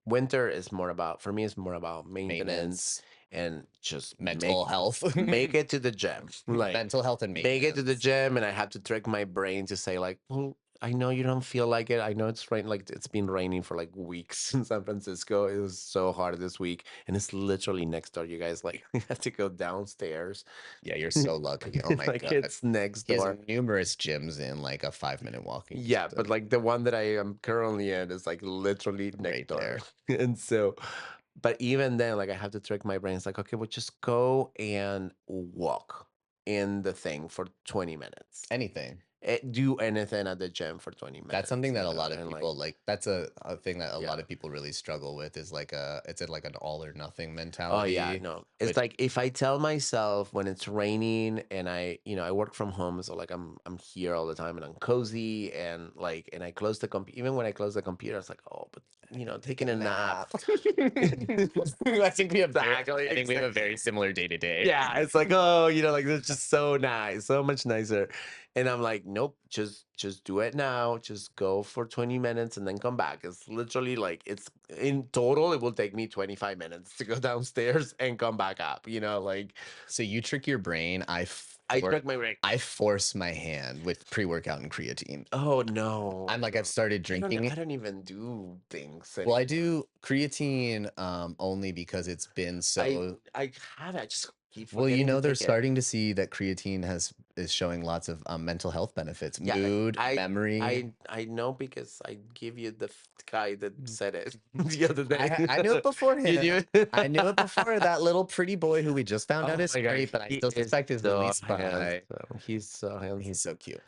Winter is more about, for me, it's more about maintenance Maintenance, and just mental health, make it to the gym. Like mental health and make it to the maintenance. gym, and I have to trick my brain to say like, well, I know you don't feel like it. I know it's rain, like it's been raining for like weeks in San Francisco. It was so hard this week, and it's literally next door. You guys like I have to go downstairs. Yeah, you're so lucky. Oh my Like God. it's next He has door. numerous gyms in like a 5-minute walking Yeah, distance but like the one that I am currently in is like literally next right door. there. And so, but even then, like I have to trick my brain. It's like, okay, well, just go and walk in the thing for 20 minutes. Anything. Do anything at the gym for 20 minutes. That's something that a lot of and people like. That's a thing that a lot Yeah. of people really struggle with is like it's like an all or nothing Oh mentality. yeah, no. It's which- like if I tell myself when it's raining and I work from home, so like I'm here all the time and I'm cozy and like and I close the computer. Even when I close the computer, it's like, oh, but taking a nap. I think we have Exactly, I think we have a very similar day to day. Yeah, it's like, oh, like it's just so nice, so much nicer. And I'm like, nope, just do it now. Just go for 20 minutes and then come back. It's literally like it's in total, it will take me 25 minutes to go downstairs and come back up, like So you trick your brain. I for- trick my brain. I force my hand with pre-workout and creatine. Oh no. I'm like I've started drinking. I don't even do things. Well, I anymore. do creatine only because it's been so. I have it. I just keep Well, forgetting to they're take it. starting to see that creatine is showing lots of mental health benefits, Yeah, mood, I memory. I know because I give you the guy that said it the other day. I knew it beforehand. You knew it? I knew it before. That little pretty boy who we just found out Oh is my God, great, but I he still is suspect his so release by. handsome. He's so handsome. He's so cute.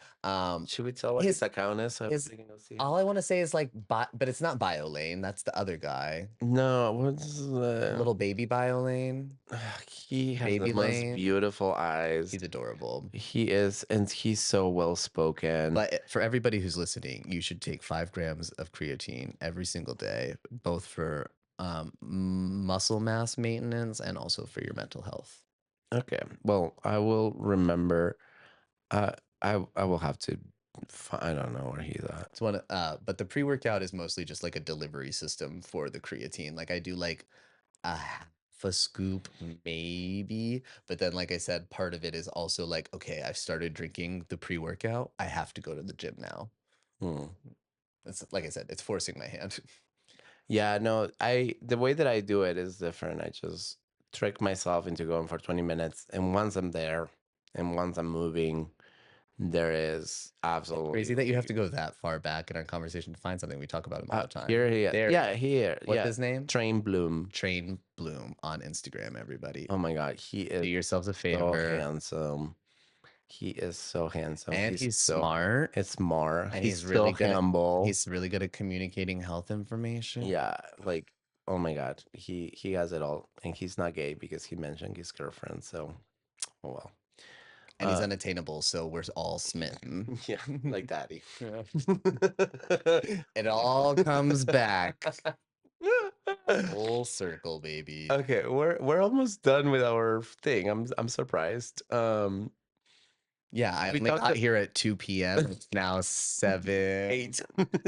Should we tell what his account is? So his- everybody can go see? all I want to say is like, but it's not BioLane. That's the other guy. No, what's Little baby BioLane. he has Baby the most Lane. beautiful eyes. He's adorable. He is, and he's so well spoken. But for everybody who's listening, you should take 5 grams of creatine every single day, both for muscle mass maintenance and also for your mental health. Okay, well, I will remember. Uh, I will have to. I don't know where he's at. It's one, but the pre-workout is mostly just like a delivery system for the creatine. Like I do like a half a scoop maybe, but then like I said, part of it is also like, okay, I've started drinking the pre-workout. I have to go to the gym now. Hmm. It's like I said, it's forcing my hand. Yeah, no, the way that I do it is different. I just trick myself into going for 20 minutes, and once I'm there, and once I'm moving, there is Crazy that you have absolutely to go that far back in our conversation to find something. We talk about him all the time. here he is. There, Yeah, here. what's Yeah, his name? Train Bloom. Train Bloom on Instagram, everybody. Oh my God, he Do is yourselves a so favor. handsome. He is so handsome. And he's so smart. It's more. And He's he's really so good humble. he's really good at communicating health information. Yeah, like oh my God, he has it all, and he's not gay because he mentioned his girlfriend. So, oh well. And he's unattainable, so we're all smitten. Yeah, like daddy. Yeah. It all comes back full circle, baby. Okay, we're almost done with our thing. I'm surprised. Yeah, I We only talked got here at 2 p.m. It's now 7, 8.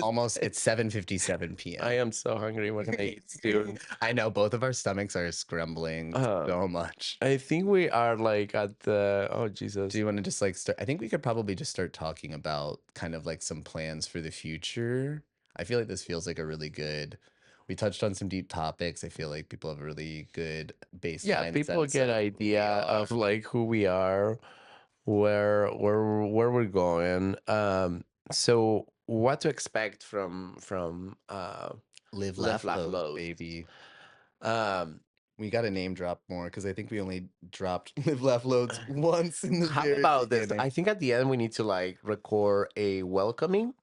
almost, it's 7:57 I p.m. am so hungry. We're gonna eat soon. I know both of our stomachs are scrambling so much. I think we are like at the oh Jesus. Do you want to just like start? I think we could probably just start talking about kind of like some plans for the future. I feel like this feels like a really good. We touched on some deep topics. I feel like people have a really good Yeah, baseline people sense get of who we idea are. of like who we are, where we're going. So what to expect from Live, Live laugh, Laugh load, Load. baby. Um, We got to name drop more because I think we only dropped Live, laugh, loads once in the how very about this? beginning. I think at the end we need to like record a welcoming,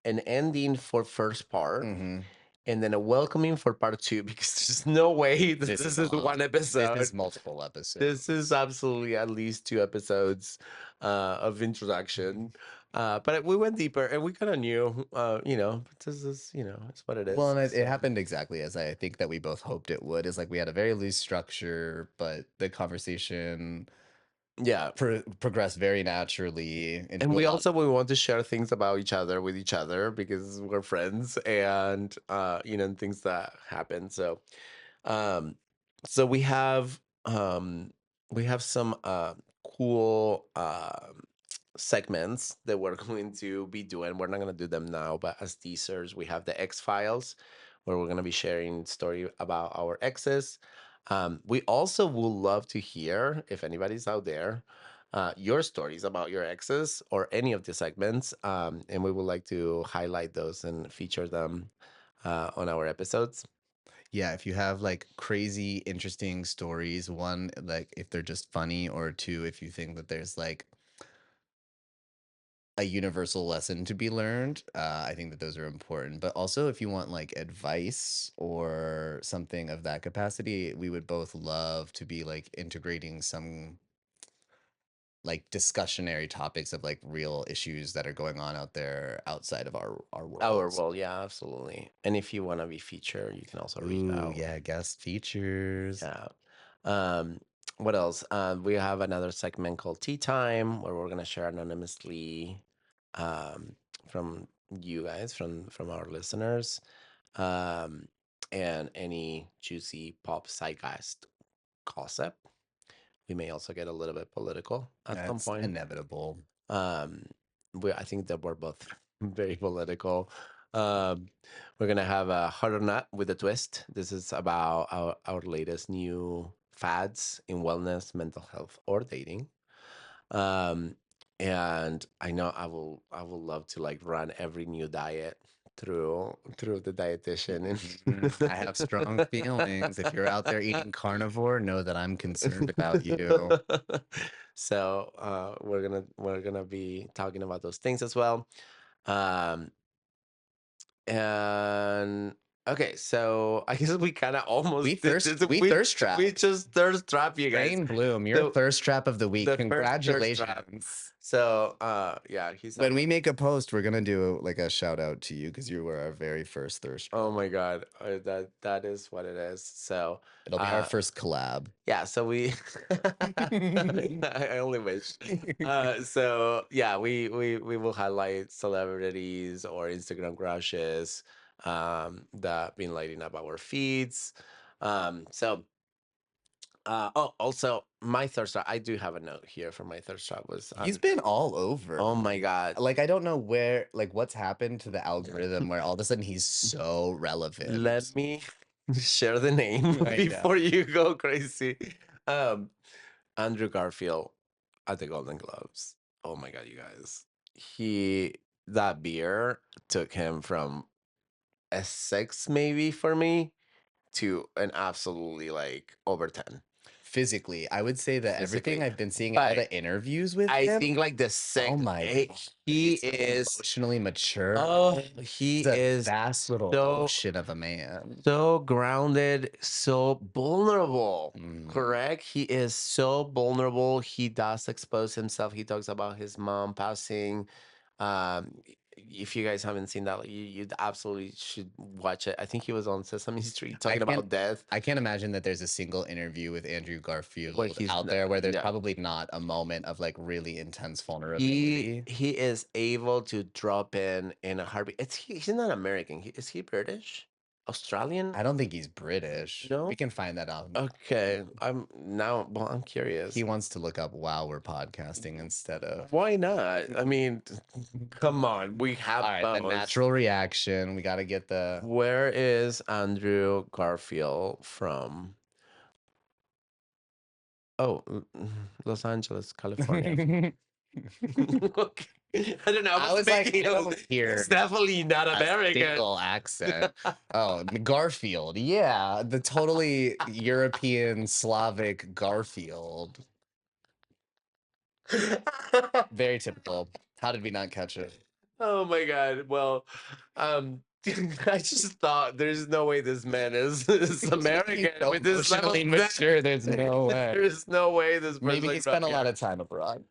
an ending for first part, Mm-hmm. and then a welcoming for part 2 because there's no way this is long. one episode. This is multiple episodes. This is absolutely at least 2 episodes of introduction. But we went deeper and we kind of knew, this is, it's what it is. Well, and it So, happened exactly as I think that we both hoped it would. Is like we had a very loose structure, but the conversation yeah. progressed very naturally. Into And a lot. we want to share things about each other with each other because we're friends and, and things that happen. So, um, so we have some cool segments that we're going to be doing. We're not going to do them now, but as teasers, we have the X Files, where we're going to be sharing story about our exes. We also would love to hear if anybody's out there, your stories about your exes or any of the segments, and we would like to highlight those and feature them on our episodes. Yeah, if you have like crazy, interesting stories, one, like if they're just funny, or two, if you think that there's like a universal lesson to be learned, I think that those are important. But also, if you want like advice or something of that capacity, we would both love to be like integrating some like discussionary topics of like real issues that are going on out there outside of our worlds. Well, yeah, absolutely. And if you want to be featured, you can also reach Ooh, out. yeah, guest features. Yeah. Um, what else? We have another segment called Tea Time, where we're gonna share anonymously um, from you guys, from our listeners, um, and any juicy pop zeitgeist gossip. We may also get a little bit political at some That's point. inevitable. Um, I think that we're both very political. Um, we're gonna have a hard or not with a twist. This is about our latest new fads in wellness, mental health, or dating. Um, and I know I will love to like run every new diet through the dietitian I have strong feelings. If you're out there eating carnivore, know that I'm concerned about you. So we're gonna be talking about those things as well. Um, and Okay, so I guess we kind of almost did this. We thirst trap. We just thirst trap you guys. Rain Bloom, you're So, thirst trap of the week. the first thirst trap. Congratulations. So, yeah, he's When we make a post, we're gonna do like a shout out to you because you were our very first thirst trap. Oh my God, that is what it is. So, It'll be our first collab. yeah, so we I only wish. So yeah, we will highlight celebrities or Instagram crushes that been lighting up our feeds. So oh, also my thirst trap. I do have a note here for my thirst trap was He's been all over. oh my God. Like I don't know where, like what's happened to the algorithm where all of a sudden he's so relevant. Let me share the name I know. before you go crazy. Um, Andrew Garfield at the Golden Globes. Oh my God, you guys. That beer took him from a 6 maybe for me to an absolutely like over 10. Physically, I would say that everything Physically. I've been seeing in all But the interviews with I him, think like the 6. oh my he God, he he's so is emotionally mature. oh he He's a is vast little so ocean of a man. so grounded, so vulnerable. Mm. Correct? He is so vulnerable. He does expose himself. He talks about his mom passing. If you guys haven't seen that, like, you absolutely should watch it. I think he was on Sesame Street talking about death. I can't imagine that there's a single interview with Andrew Garfield Where he's out there where there's yeah. probably not a moment of like really intense He vulnerability. he is able to drop in a heartbeat. He's not American. Is he British? Australian? I don't think he's British. No? We can find that out. Okay. I'm curious. He wants to look up while we're podcasting instead of. Why not? I mean, come on. We have All right, the both. natural reaction. We got to get the. Where is Andrew Garfield from? Oh, Los Angeles, California. Okay. I don't know. I was like, making I a- don't hear it's definitely not a American. single accent. Oh, Garfield. Yeah, the totally European Slavic Garfield. Very typical. How did we not catch it? Oh my God. Well, I just thought there's no way this man is American So with this level emotionally of mature, there's no way. There's no way this person Maybe he spent a lot of time abroad.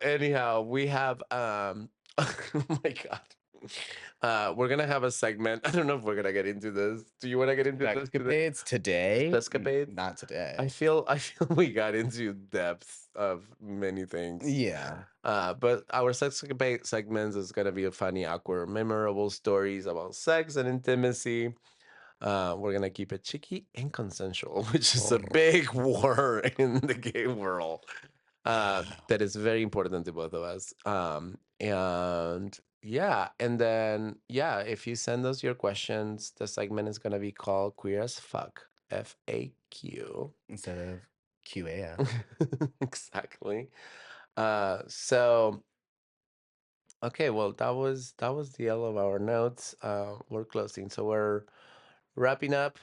anyhow, we have oh my God. We're gonna have a segment. I don't know if we're gonna get into this. Do you want to get into this? Escapades today? Escapades? Not today. I feel we got into depth of many things. Yeah. But our sexcapade segments is gonna be a funny, awkward, memorable stories about sex and intimacy. We're gonna keep it cheeky and consensual, which is a big word in the gay world. That is very important to both of us. And yeah, and then yeah, if you send us your questions, the segment is gonna be called Queer as Fuck, FAQ. Instead of QAF. Exactly. So okay, well that was the end of our notes. We're closing, so we're wrapping up.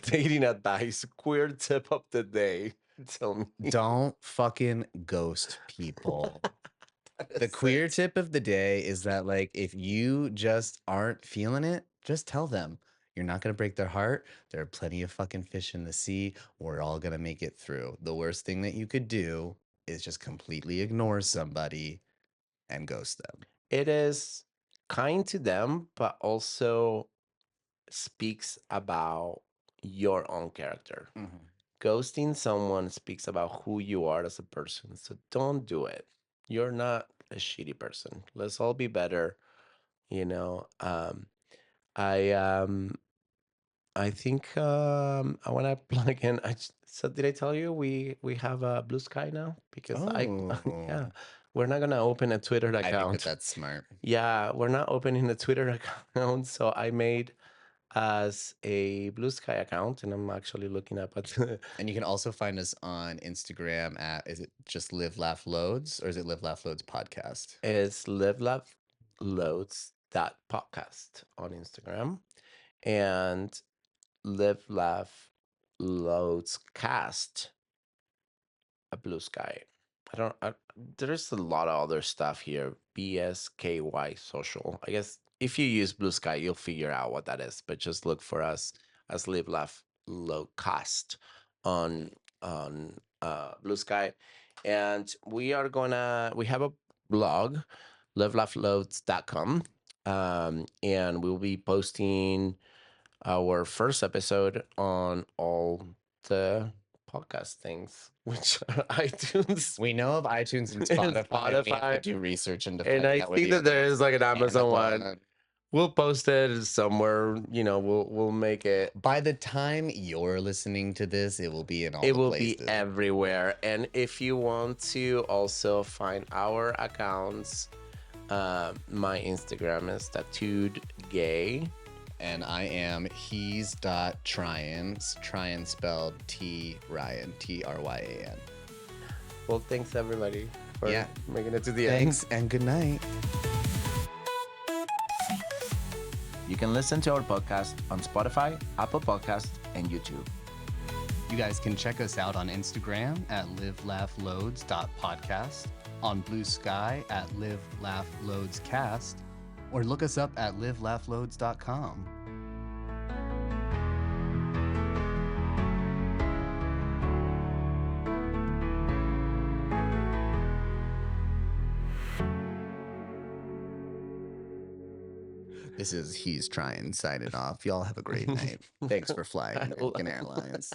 Dating advice, queer tip of the day. Tell me. Don't fucking ghost people. The queer tip of the day is that, like, if you just aren't feeling it, just tell them. You're not going to break their heart. There are plenty of fucking fish in the sea. We're all going to make it through. The worst thing that you could do is just completely ignore somebody and ghost them. It is kind to them, but also speaks about your own character. Ghosting someone speaks about who you are as a person. So don't do it. You're not a shitty person. Let's all be better. You know, I I think I want to plug in. So did I tell you we have a Blue Sky now? Because yeah, we're not gonna open a Twitter account. I think that's smart. Yeah, we're not opening a Twitter account. So I made as a Blue Sky account, and I'm actually looking up at. And you can also find us on Instagram at, is it just Live Laugh Loads or is it Live Laugh Loads Podcast? It's LiveLaughLoads.podcast on Instagram and Live Laugh Loads Cast a Blue Sky. There's a lot of other stuff here. BSKY social. I guess if you use Blue Sky, you'll figure out what that is. But just look for us as Live Laugh Loadcast on Blue Sky, and we have a blog, LiveLaughLoads.com, and we'll be posting our first episode on all the podcast things, which are iTunes We know of iTunes and and Spotify. We have to Spotify. do research into And finding I out where think the that there is like an Amazon one. Amazon. We'll post it somewhere. We'll make it. By the time you're listening to this, it will be in all It the will places. be everywhere. And if you want to also find our accounts, my Instagram is tattooedgay. And I am he's.Tryan, Tryan spelled T Ryan, Tryan. Well, thanks everybody for Yeah. making it to the end. Thanks and good night. You can listen to our podcast on Spotify, Apple Podcasts, and YouTube. You guys can check us out on Instagram at LiveLaughLoads.podcast, on Blue Sky at LiveLaughLoadsCast, or look us up at LiveLaughLoads.com. This is He's Trying signing off. Y'all have a great night. Thanks for flying American Airlines.